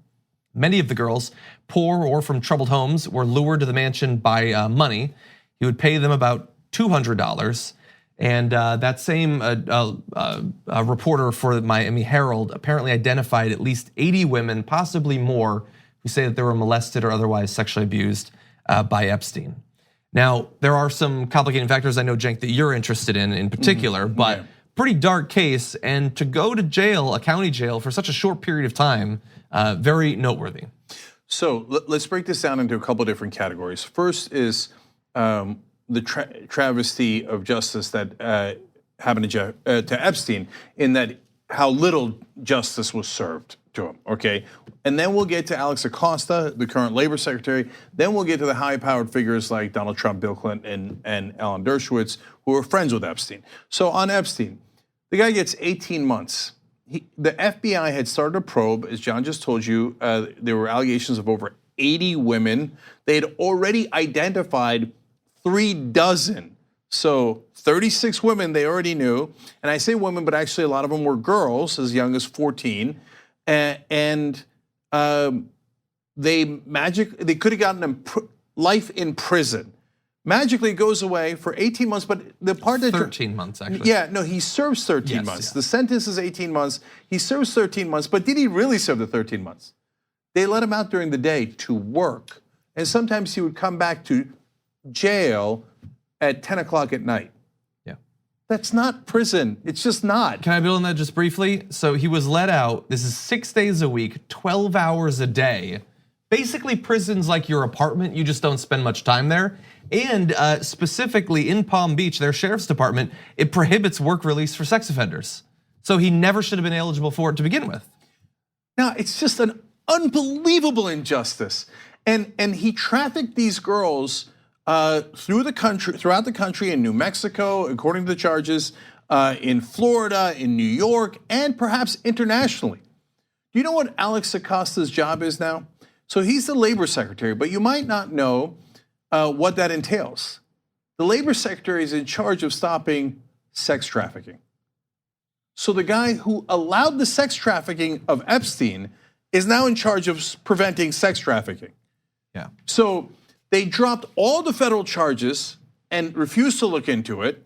Speaker 2: Many of the girls, poor or from troubled homes, were lured to the mansion by money. He would pay them about $200. And that same reporter for the Miami Herald apparently identified at least 80 women, possibly more, who say that they were molested or otherwise sexually abused by Epstein. Now, there are some complicating factors I know, Cenk, that you're interested in particular, but pretty dark case. And to go to jail, a county jail, for such a short period of time, very noteworthy. So
Speaker 1: let's break this down into a couple of different categories. First is the travesty of justice that happened to Epstein, in that how little justice was served to him, okay? And then we'll get to Alex Acosta, the current labor secretary. Then we'll get to the high-powered figures like Donald Trump, Bill Clinton, and Alan Dershowitz, who were friends with Epstein. So on Epstein, the guy gets 18 months. The FBI had started a probe, as John just told you. There were allegations of over 80 women. They had already identified 36. So 36 women they already knew. And I say women, but actually a lot of them were girls as young as 14. And they could have gotten life in prison. Magically goes away for 18 months, but the part that
Speaker 2: 13 months actually.
Speaker 1: Yeah, no, he serves 13 months. Yeah. The sentence is 18 months. He serves 13 months, but did he really serve the 13 months? They let him out during the day to work, and sometimes he would come back to jail at 10 o'clock at night.
Speaker 2: Yeah,
Speaker 1: that's not prison. It's just not.
Speaker 2: Can I build on that just briefly? So he was let out. This is 6 days a week, 12 hours a day. Basically, prison's like your apartment. You just don't spend much time there. And specifically in Palm Beach, their sheriff's department, it prohibits work release for sex offenders. So he never should have been eligible for it to begin with.
Speaker 1: Now, it's just an unbelievable injustice. And he trafficked these girls throughout the country, in New Mexico, according to the charges, in Florida, in New York, and perhaps internationally. Do you know what Alex Acosta's job is now? So he's the labor secretary, but you might not know what that entails. The labor secretary is in charge of stopping sex trafficking. So the guy who allowed the sex trafficking of Epstein is now in charge of preventing sex trafficking.
Speaker 2: Yeah.
Speaker 1: So they dropped all the federal charges and refused to look into it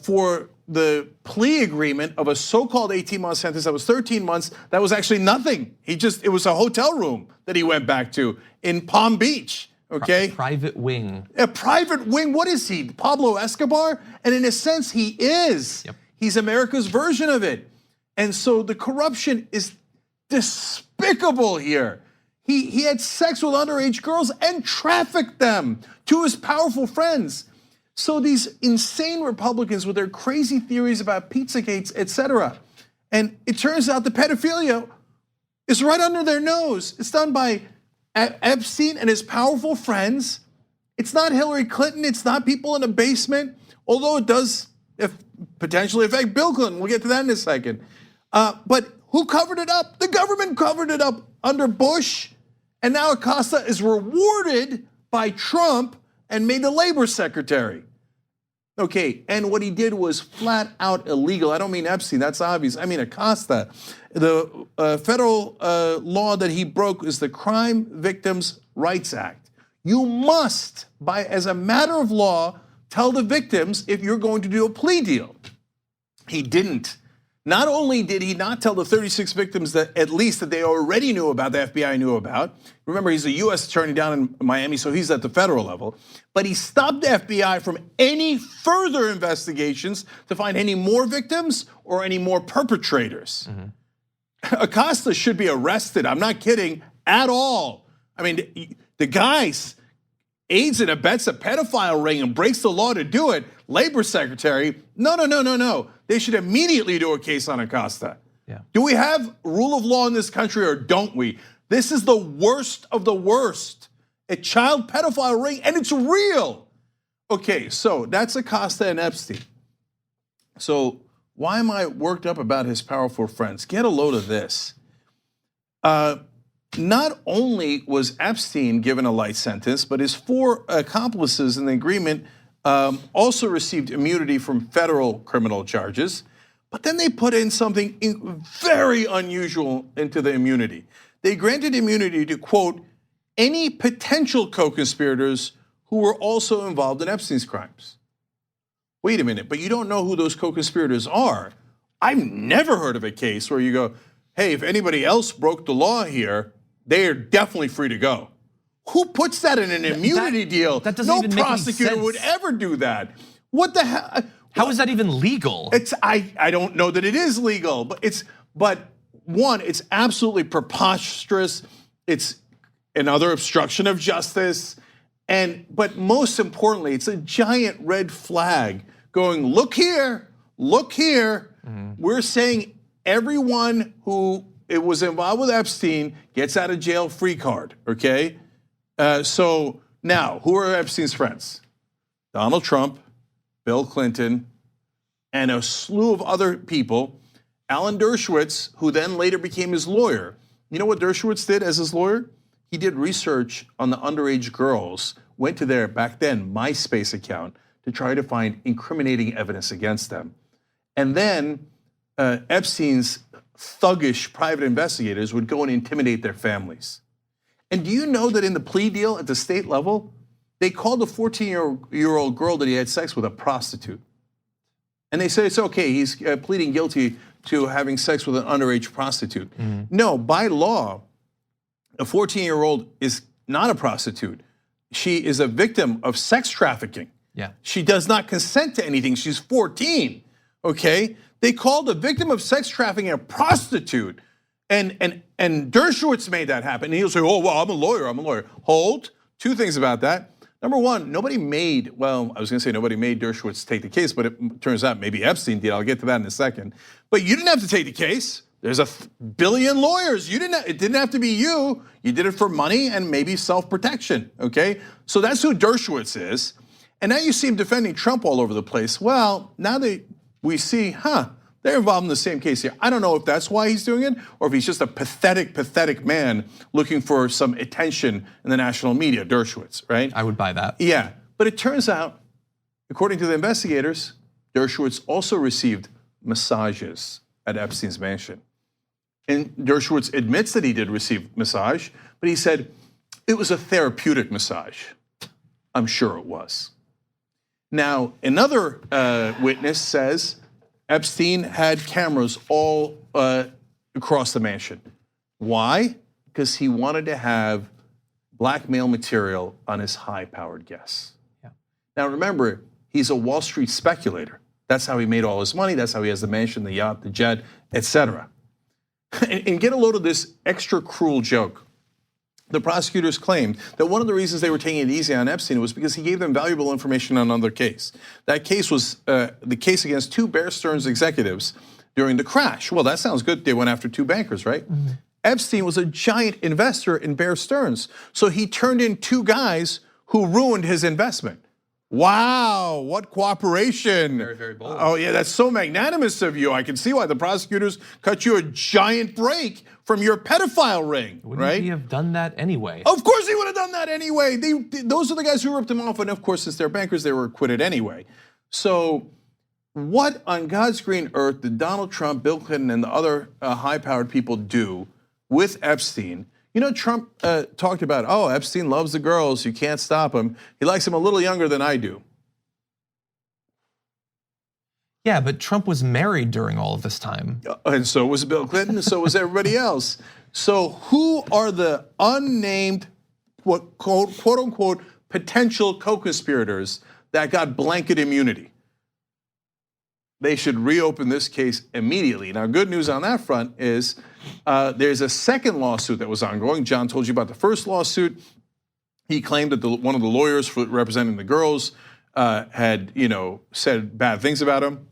Speaker 1: for the plea agreement of a so-called 18-month sentence that was 13 months. That was actually nothing. It was a hotel room that he went back to in Palm Beach. Okay.
Speaker 2: Private wing.
Speaker 1: A private wing. What is he? Pablo Escobar? And in a sense, he is.
Speaker 2: Yep.
Speaker 1: He's America's version of it. And so the corruption is despicable here. He had sex with underage girls and trafficked them to his powerful friends. So these insane Republicans with their crazy theories about Pizzagates, etc. And it turns out the pedophilia is right under their nose. It's done by Epstein and his powerful friends. It's not Hillary Clinton. It's not people in a basement, although it does potentially affect Bill Clinton. We'll get to that in a second. But who covered it up? The government covered it up under Bush. And now Acosta is rewarded by Trump and made the labor secretary. Okay, and what he did was flat out illegal. I don't mean Epstein, that's obvious. I mean Acosta. The federal law that he broke is the Crime Victims' Rights Act. You must, as a matter of law, tell the victims if you're going to do a plea deal. He didn't. Not only did he not tell the 36 victims that at least that they already knew about, the FBI knew about. Remember, he's a US attorney down in Miami, so he's at the federal level. But he stopped the FBI from any further investigations to find any more victims or any more perpetrators. Acosta should be arrested. I'm not kidding at all. I mean, the guy's aids and abets a pedophile ring and breaks the law to do it. Labor Secretary, no. They should immediately do a case on Acosta.
Speaker 2: Yeah.
Speaker 1: Do we have rule of law in this country or don't we? This is the worst of the worst. A child pedophile ring, and it's real. Okay, so that's Acosta and Epstein. So why am I worked up about his powerful friends? Get a load of this. Not only was Epstein given a light sentence, but his 4 accomplices in the agreement also received immunity from federal criminal charges. But then they put in something very unusual into the immunity. They granted immunity to, quote, any potential co-conspirators who were also involved in Epstein's crimes. Wait a minute, but you don't know who those co-conspirators are. I've never heard of a case where you go, hey, if anybody else broke the law here, they are definitely free to go. Who puts that in an immunity deal?
Speaker 2: That doesn't
Speaker 1: no
Speaker 2: even make any
Speaker 1: prosecutor
Speaker 2: sense.
Speaker 1: would ever do that. What the hell?
Speaker 2: How is that even legal?
Speaker 1: I don't know that it is legal, but one, it's absolutely preposterous. It's another obstruction of justice, but most importantly, it's a giant red flag going, look here. We're saying everyone who it was involved with Epstein gets out of jail free card, okay? So now, who are Epstein's friends? Donald Trump, Bill Clinton, and a slew of other people. Alan Dershowitz, who then later became his lawyer. You know what Dershowitz did as his lawyer? He did research on the underage girls, went to their, back then, MySpace account to try to find incriminating evidence against them. And then Epstein's thuggish private investigators would go and intimidate their families. And do you know that in the plea deal at the state level, they called the 14-year-old girl that he had sex with a prostitute? And they said it's okay, he's pleading guilty to having sex with an underage prostitute. No, by law, a 14-year-old is not a prostitute. She is a victim of sex trafficking.
Speaker 2: Yeah.
Speaker 1: She does not consent to anything. She's 14, okay? They called the victim of sex trafficking a prostitute. And Dershowitz made that happen. And he'll say, oh, well, I'm a lawyer. Hold, 2 things about that. Number one, nobody made Dershowitz take the case, but it turns out maybe Epstein did. I'll get to that in a second. But you didn't have to take the case. There's a billion lawyers. It didn't have to be you. You did it for money and maybe self-protection, okay? So that's who Dershowitz is. And now you see him defending Trump all over the place. Well, now we see, they're involved in the same case here. I don't know if that's why he's doing it or if he's just a pathetic man looking for some attention in the national media, Dershowitz, right?
Speaker 2: I would buy that.
Speaker 1: Yeah, but it turns out, according to the investigators, Dershowitz also received massages at Epstein's mansion. And Dershowitz admits that he did receive massage, but he said it was a therapeutic massage. I'm sure it was. Now, another witness says Epstein had cameras all across the mansion. Why? Because he wanted to have blackmail material on his high-powered guests.
Speaker 2: Yeah.
Speaker 1: Now remember, he's a Wall Street speculator. That's how he made all his money. That's how he has the mansion, the yacht, the jet, etc. And get a load of this extra cruel joke. The prosecutors claimed that one of the reasons they were taking it easy on Epstein was because he gave them valuable information on another case. That case was the case against 2 Bear Stearns executives during the crash. Well, that sounds good. They went after 2 bankers, right? Epstein was a giant investor in Bear Stearns, so he turned in 2 guys who ruined his investment. Wow, what cooperation.
Speaker 2: Very, very bold.
Speaker 1: Oh yeah, that's so magnanimous of you. I can see why the prosecutors cut you a giant break from your pedophile ring,
Speaker 2: Wouldn't
Speaker 1: right?
Speaker 2: he have done that anyway?
Speaker 1: Of course he would have done that anyway. Those are the guys who ripped him off, and of course, since they're bankers, they were acquitted anyway. So what on God's green earth did Donald Trump, Bill Clinton, and the other high-powered people do with Epstein? You know, Trump talked about, Epstein loves the girls, you can't stop him. He likes them a little younger than I do.
Speaker 2: Yeah, but Trump was married during all of this time.
Speaker 1: And so was Bill Clinton, and so was everybody else. So who are the unnamed, quote unquote, potential co-conspirators that got blanket immunity? They should reopen this case immediately. Now, good news on that front is there's a second lawsuit that was ongoing. John told you about the first lawsuit. He claimed that one of the lawyers representing the girls had, said bad things about him.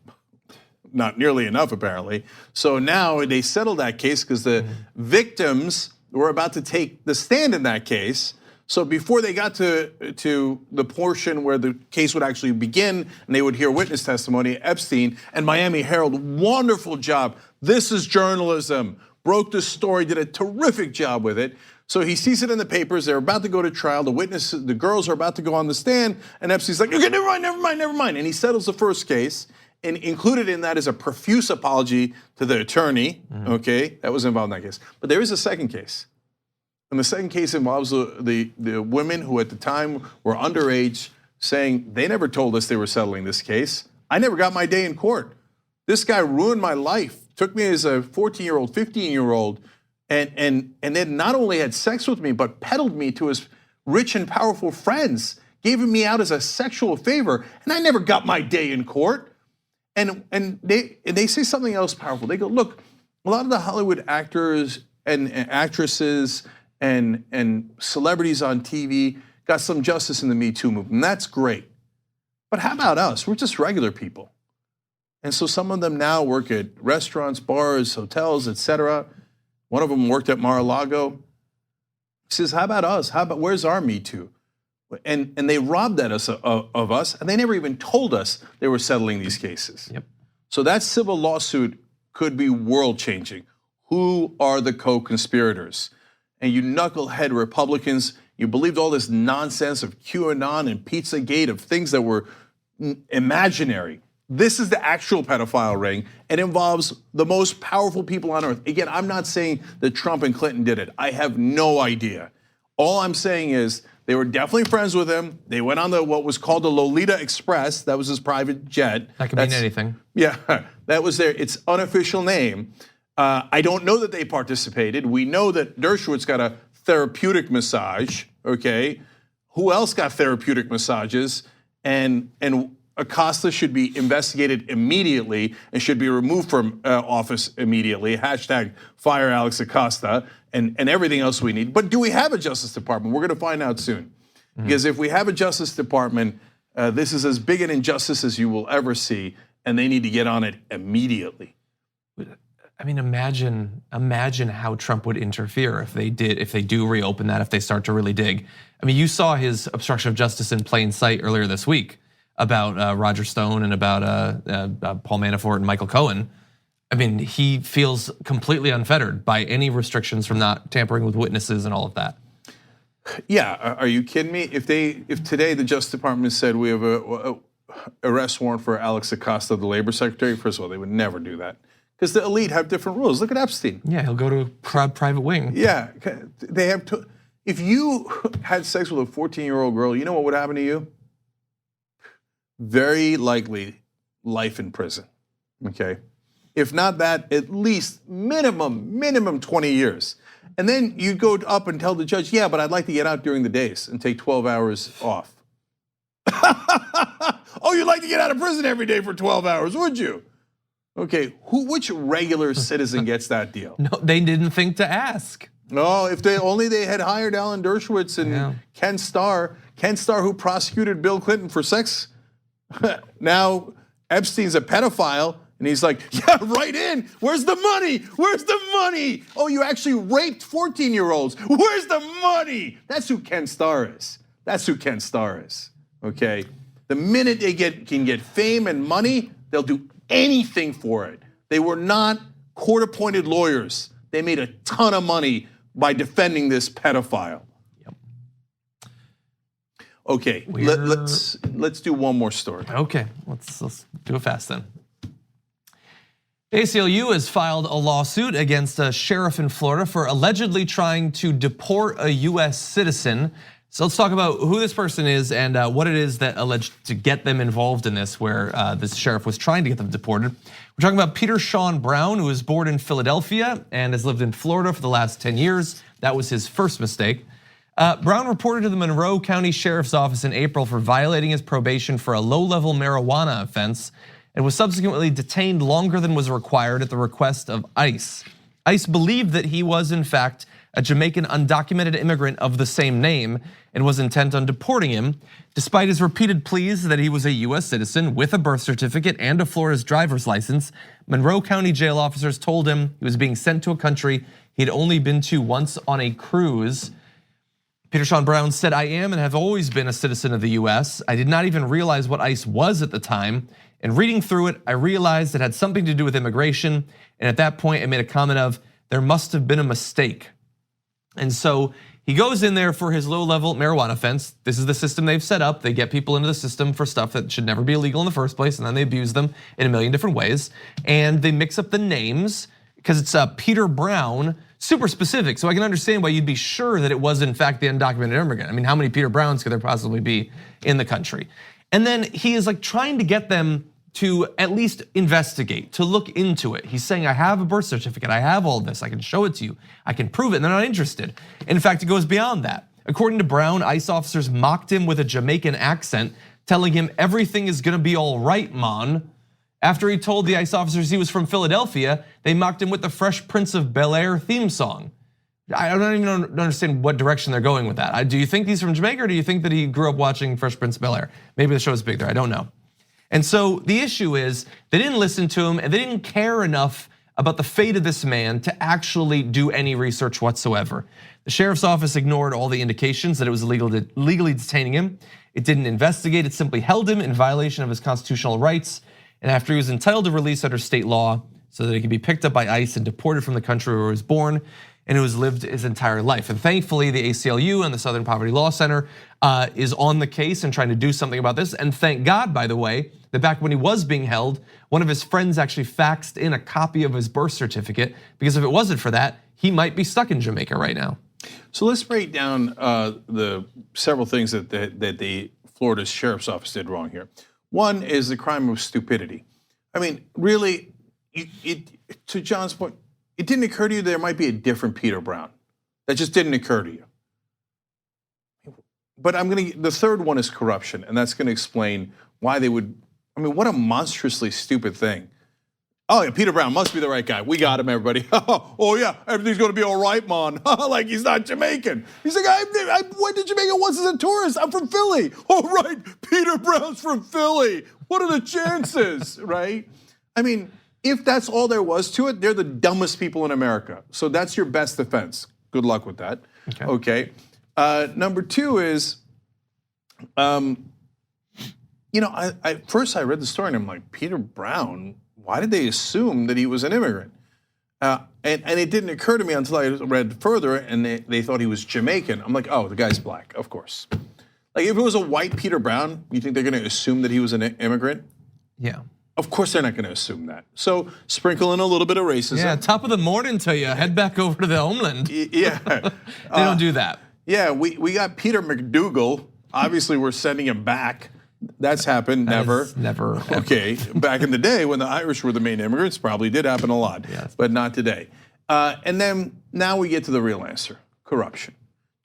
Speaker 1: Not nearly enough, apparently. So now they settled that case because the victims were about to take the stand in that case. So before they got to the portion where the case would actually begin and they would hear witness testimony, Epstein and Miami Herald, wonderful job. This is journalism. Broke the story, did a terrific job with it. So he sees it in the papers. They're about to go to trial. The girls are about to go on the stand, and Epstein's like, okay, never mind. And he settles the first case. And included in that is a profuse apology to the attorney, okay, that was involved in that case. But there is a second case. And the second case involves the women who at the time were underage saying, they never told us they were settling this case. I never got my day in court. This guy ruined my life, took me as a 14-year-old, 15-year-old, and then not only had sex with me, but peddled me to his rich and powerful friends, gave me out as a sexual favor, and I never got my day in court. And they say something else powerful. They go, look, a lot of the Hollywood actors and actresses and celebrities on TV got some justice in the Me Too movement, and that's great. But how about us? We're just regular people. And so some of them now work at restaurants, bars, hotels, etc. One of them worked at Mar-a-Lago. He says, how about us? Where's our Me Too? And they robbed us of us, and they never even told us they were settling these cases.
Speaker 2: Yep.
Speaker 1: So that civil lawsuit could be world-changing. Who are the co-conspirators? And you knucklehead Republicans, you believed all this nonsense of QAnon and Pizzagate, of things that were imaginary. This is the actual pedophile ring. It involves the most powerful people on earth. Again, I'm not saying that Trump and Clinton did it. I have no idea. All I'm saying is they were definitely friends with him. They went on what was called the Lolita Express. That was his private jet.
Speaker 2: That could mean anything.
Speaker 1: Yeah, that was its unofficial name. I don't know that they participated. We know that Dershowitz got a therapeutic massage, okay? Who else got therapeutic massages? And Acosta should be investigated immediately and should be removed from office immediately. Hashtag fire Alex Acosta and everything else we need. But do we have a Justice Department? We're going to find out soon. Because if we have a Justice Department, this is as big an injustice as you will ever see, and they need to get on it immediately.
Speaker 2: I mean, imagine how Trump would interfere if they do reopen that, if they start to really dig. I mean, you saw his obstruction of justice in plain sight earlier this week about Roger Stone and about Paul Manafort and Michael Cohen. I mean, he feels completely unfettered by any restrictions from not tampering with witnesses and all of that.
Speaker 1: Yeah, are you kidding me? If today the Justice Department said we have a arrest warrant for Alex Acosta, the Labor Secretary, first of all, they would never do that. Because the elite have different rules. Look at Epstein.
Speaker 2: Yeah, he'll go to a private wing.
Speaker 1: Yeah, they have to. If you had sex with a 14-year-old girl, you know what would happen to you? Very likely life in prison, okay? If not that, at least minimum 20 years. And then you go up and tell the judge, yeah, but I'd like to get out during the days and take 12 hours off. Oh, you'd like to get out of prison every day for 12 hours, would you? Okay, which regular citizen gets that deal?
Speaker 2: No, they didn't think to ask.
Speaker 1: No, if they had hired Alan Dershowitz and Ken Starr who prosecuted Bill Clinton for sex. Now Epstein's a pedophile, and he's like, yeah, right in. Where's the money? Where's the money? Oh, you actually raped 14-year-olds. Where's the money? That's who Ken Starr is. That's who Ken Starr is. Okay, the minute they can get fame and money, they'll do anything for it. They were not court-appointed lawyers. They made a ton of money by defending this pedophile.
Speaker 2: Yep.
Speaker 1: Okay, let's do one more story.
Speaker 2: Okay, let's do it fast then. ACLU has filed a lawsuit against a sheriff in Florida for allegedly trying to deport a US citizen So let's talk about who this person is and what it is that alleged to get them involved in this, where this sheriff was trying to get them deported. We're talking about Peter Sean Brown, who was born in Philadelphia and has lived in Florida for the last 10 years. That was his first mistake. Brown reported to the Monroe County Sheriff's Office in April for violating his probation for a low-level marijuana offense and was subsequently detained longer than was required at the request of ICE. ICE believed that he was, in fact, a Jamaican undocumented immigrant of the same name and was intent on deporting him, despite his repeated pleas that he was a US citizen with a birth certificate and a Florida's driver's license. Monroe County jail officers told him he was being sent to a country he'd only been to once on a cruise. Peter Sean Brown said, "I am and have always been a citizen of the US. I did not even realize what ICE was at the time. And reading through it, I realized it had something to do with immigration. And at that point, I made a comment of, there must have been a mistake." And so he goes in there for his low-level marijuana offense. This is the system they've set up. They get people into the system for stuff that should never be illegal in the first place, and then they abuse them in a million different ways. And they mix up the names because it's Peter Brown, super specific. So I can understand why you'd be sure that it was in fact the undocumented immigrant. I mean, how many Peter Browns could there possibly be in the country? And then he is like trying to get them to at least investigate, to look into it. He's saying, I have a birth certificate, I have all this, I can show it to you, I can prove it, and they're not interested. In fact, it goes beyond that. According to Brown, ICE officers mocked him with a Jamaican accent, telling him everything is gonna be all right, man. After he told the ICE officers he was from Philadelphia, they mocked him with the Fresh Prince of Bel-Air theme song. I don't even understand what direction they're going with that. Do you think he's from Jamaica, or do you think that he grew up watching Fresh Prince of Bel-Air? Maybe the show's big there, I don't know. And so the issue is they didn't listen to him and they didn't care enough about the fate of this man to actually do any research whatsoever. The sheriff's office ignored all the indications that it was legally detaining him. It didn't investigate, it simply held him in violation of his constitutional rights. And after he was entitled to release under state law so that he could be picked up by ICE and deported from the country where he was born and who has lived his entire life. And thankfully, the ACLU and the Southern Poverty Law Center is on the case and trying to do something about this. And thank God, by the way, that back when he was being held, one of his friends actually faxed in a copy of his birth certificate, because if it wasn't for that, he might be stuck in Jamaica right now.
Speaker 1: So let's break down the several things that the Florida Sheriff's Office did wrong here. One is the crime of stupidity. I mean, really, to John's point, it didn't occur to you there might be a different Peter Brown. That just didn't occur to you. But the third one is corruption, and that's gonna explain why they would, I mean, what a monstrously stupid thing. Oh yeah, Peter Brown must be the right guy. We got him, everybody. Oh yeah, everything's gonna be all right, man. Like he's not Jamaican. He's like, I went to Jamaica once as a tourist. I'm from Philly. Oh right, Peter Brown's from Philly. What are the chances, right? I mean, if that's all there was to it, they're the dumbest people in America. So that's your best defense. Good luck with that. Okay. Number two is, first I read the story and I'm like, Peter Brown, why did they assume that he was an immigrant? And it didn't occur to me until I read further and they thought he was Jamaican. I'm like, oh, the guy's black, of course. Like if it was a white Peter Brown, you think they're gonna assume that he was an immigrant?
Speaker 2: Yeah.
Speaker 1: Of course they're not gonna assume that. So sprinkle in a little bit of racism.
Speaker 2: Yeah, top of the morning to you, head back over to the homeland.
Speaker 1: Yeah.
Speaker 2: They don't do that.
Speaker 1: Yeah, we got Peter McDougal. Obviously we're sending him back. That's happened, never.
Speaker 2: Never.
Speaker 1: Okay, back in the day when the Irish were the main immigrants, probably did happen a lot,
Speaker 2: yes.
Speaker 1: But not today. And then now we get to the real answer, corruption.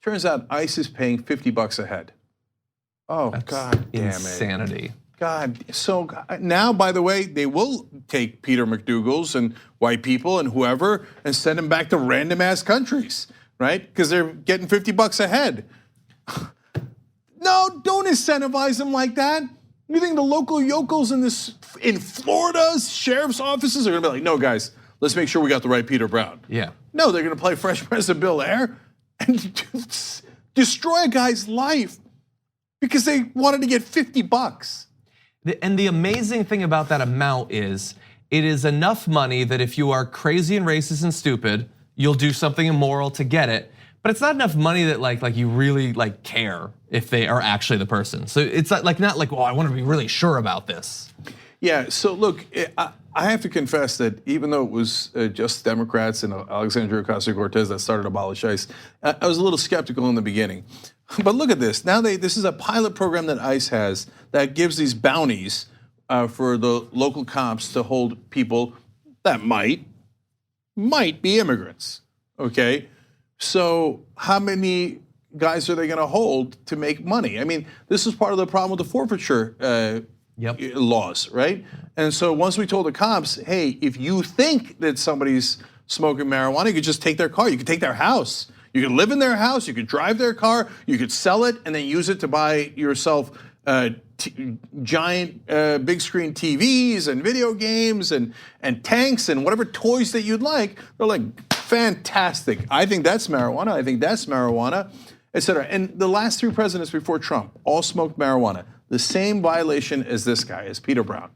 Speaker 1: Turns out ICE is paying $50 a head. Oh, that's God damn
Speaker 2: insanity.
Speaker 1: It. God, so now, by the way, they will take Peter McDougals and white people and whoever and send them back to random ass countries, right? Because they're getting $50 a head. No, don't incentivize them like that. You think the local yokels in Florida's sheriff's offices are gonna be like, no guys, let's make sure we got the right Peter Brown.
Speaker 2: Yeah.
Speaker 1: No, they're gonna play Fresh Prince of Bel-Air and destroy a guy's life because they wanted to get $50.
Speaker 2: And the amazing thing about that amount is, it is enough money that if you are crazy and racist and stupid, you'll do something immoral to get it. But it's not enough money that like you really like care if they are actually the person. So it's not like, oh, I want to be really sure about this.
Speaker 1: Yeah, so look, I have to confess that even though it was just Democrats and Alexandria Ocasio-Cortez that started Abolish ICE, I was a little skeptical in the beginning. But look at this. Now this is a pilot program that ICE has that gives these bounties for the local cops to hold people that might be immigrants. Okay, so how many guys are they going to hold to make money? I mean, this is part of the problem with the forfeiture laws, right? And so once we told the cops, hey, if you think that somebody's smoking marijuana, you could just take their car, you could take their house. You could live in their house, you could drive their car, you could sell it and then use it to buy yourself giant big screen TVs and video games and tanks and whatever toys that you'd like. They're like, fantastic. I think that's marijuana. I think that's marijuana, et cetera. And the last 3 presidents before Trump all smoked marijuana. The same violation as this guy, as Peter Brown.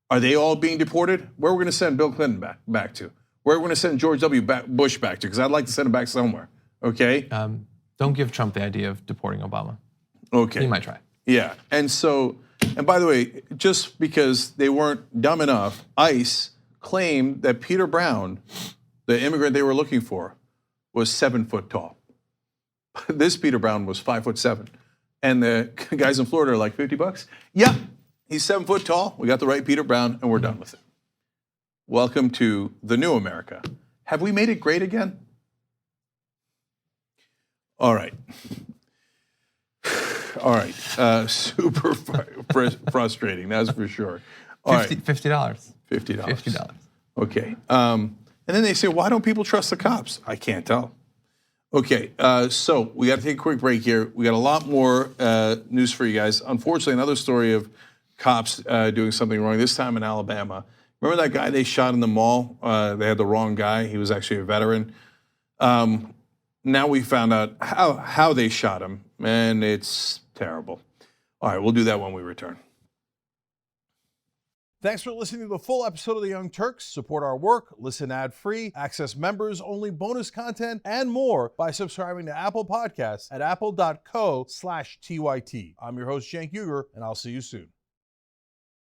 Speaker 1: Are they all being deported? Where are we going to send Bill Clinton back to? Where are we going to send George W. Bush back to? Because I'd like to send him back somewhere. Okay?
Speaker 2: Don't give Trump the idea of deporting Obama.
Speaker 1: Okay.
Speaker 2: He might try.
Speaker 1: Yeah. And so, and by the way, just because they weren't dumb enough, ICE claimed that Peter Brown, the immigrant they were looking for, was 7 foot tall. This Peter Brown was 5'7". And the guys in Florida are like, $50? Yeah, he's 7 foot tall. We got the right Peter Brown, and we're done with it. Welcome to the new America. Have we made it great again? All right. All right. Super frustrating, that's for sure. All right.
Speaker 2: $50.
Speaker 1: $50. Okay. And then they say, why don't people trust the cops? I can't tell. Okay, so we got to take a quick break here. We got a lot more news for you guys. Unfortunately, another story of cops doing something wrong, this time in Alabama. Remember that guy they shot in the mall? They had the wrong guy. He was actually a veteran. Now we found out how they shot him, and it's terrible. All right, we'll do that when we return. Thanks for listening to the full episode of The Young Turks. Support our work, listen ad-free, access members-only bonus content, and more by subscribing to Apple Podcasts at apple.co/TYT. I'm your host, Cenk Uygur, and I'll see you soon.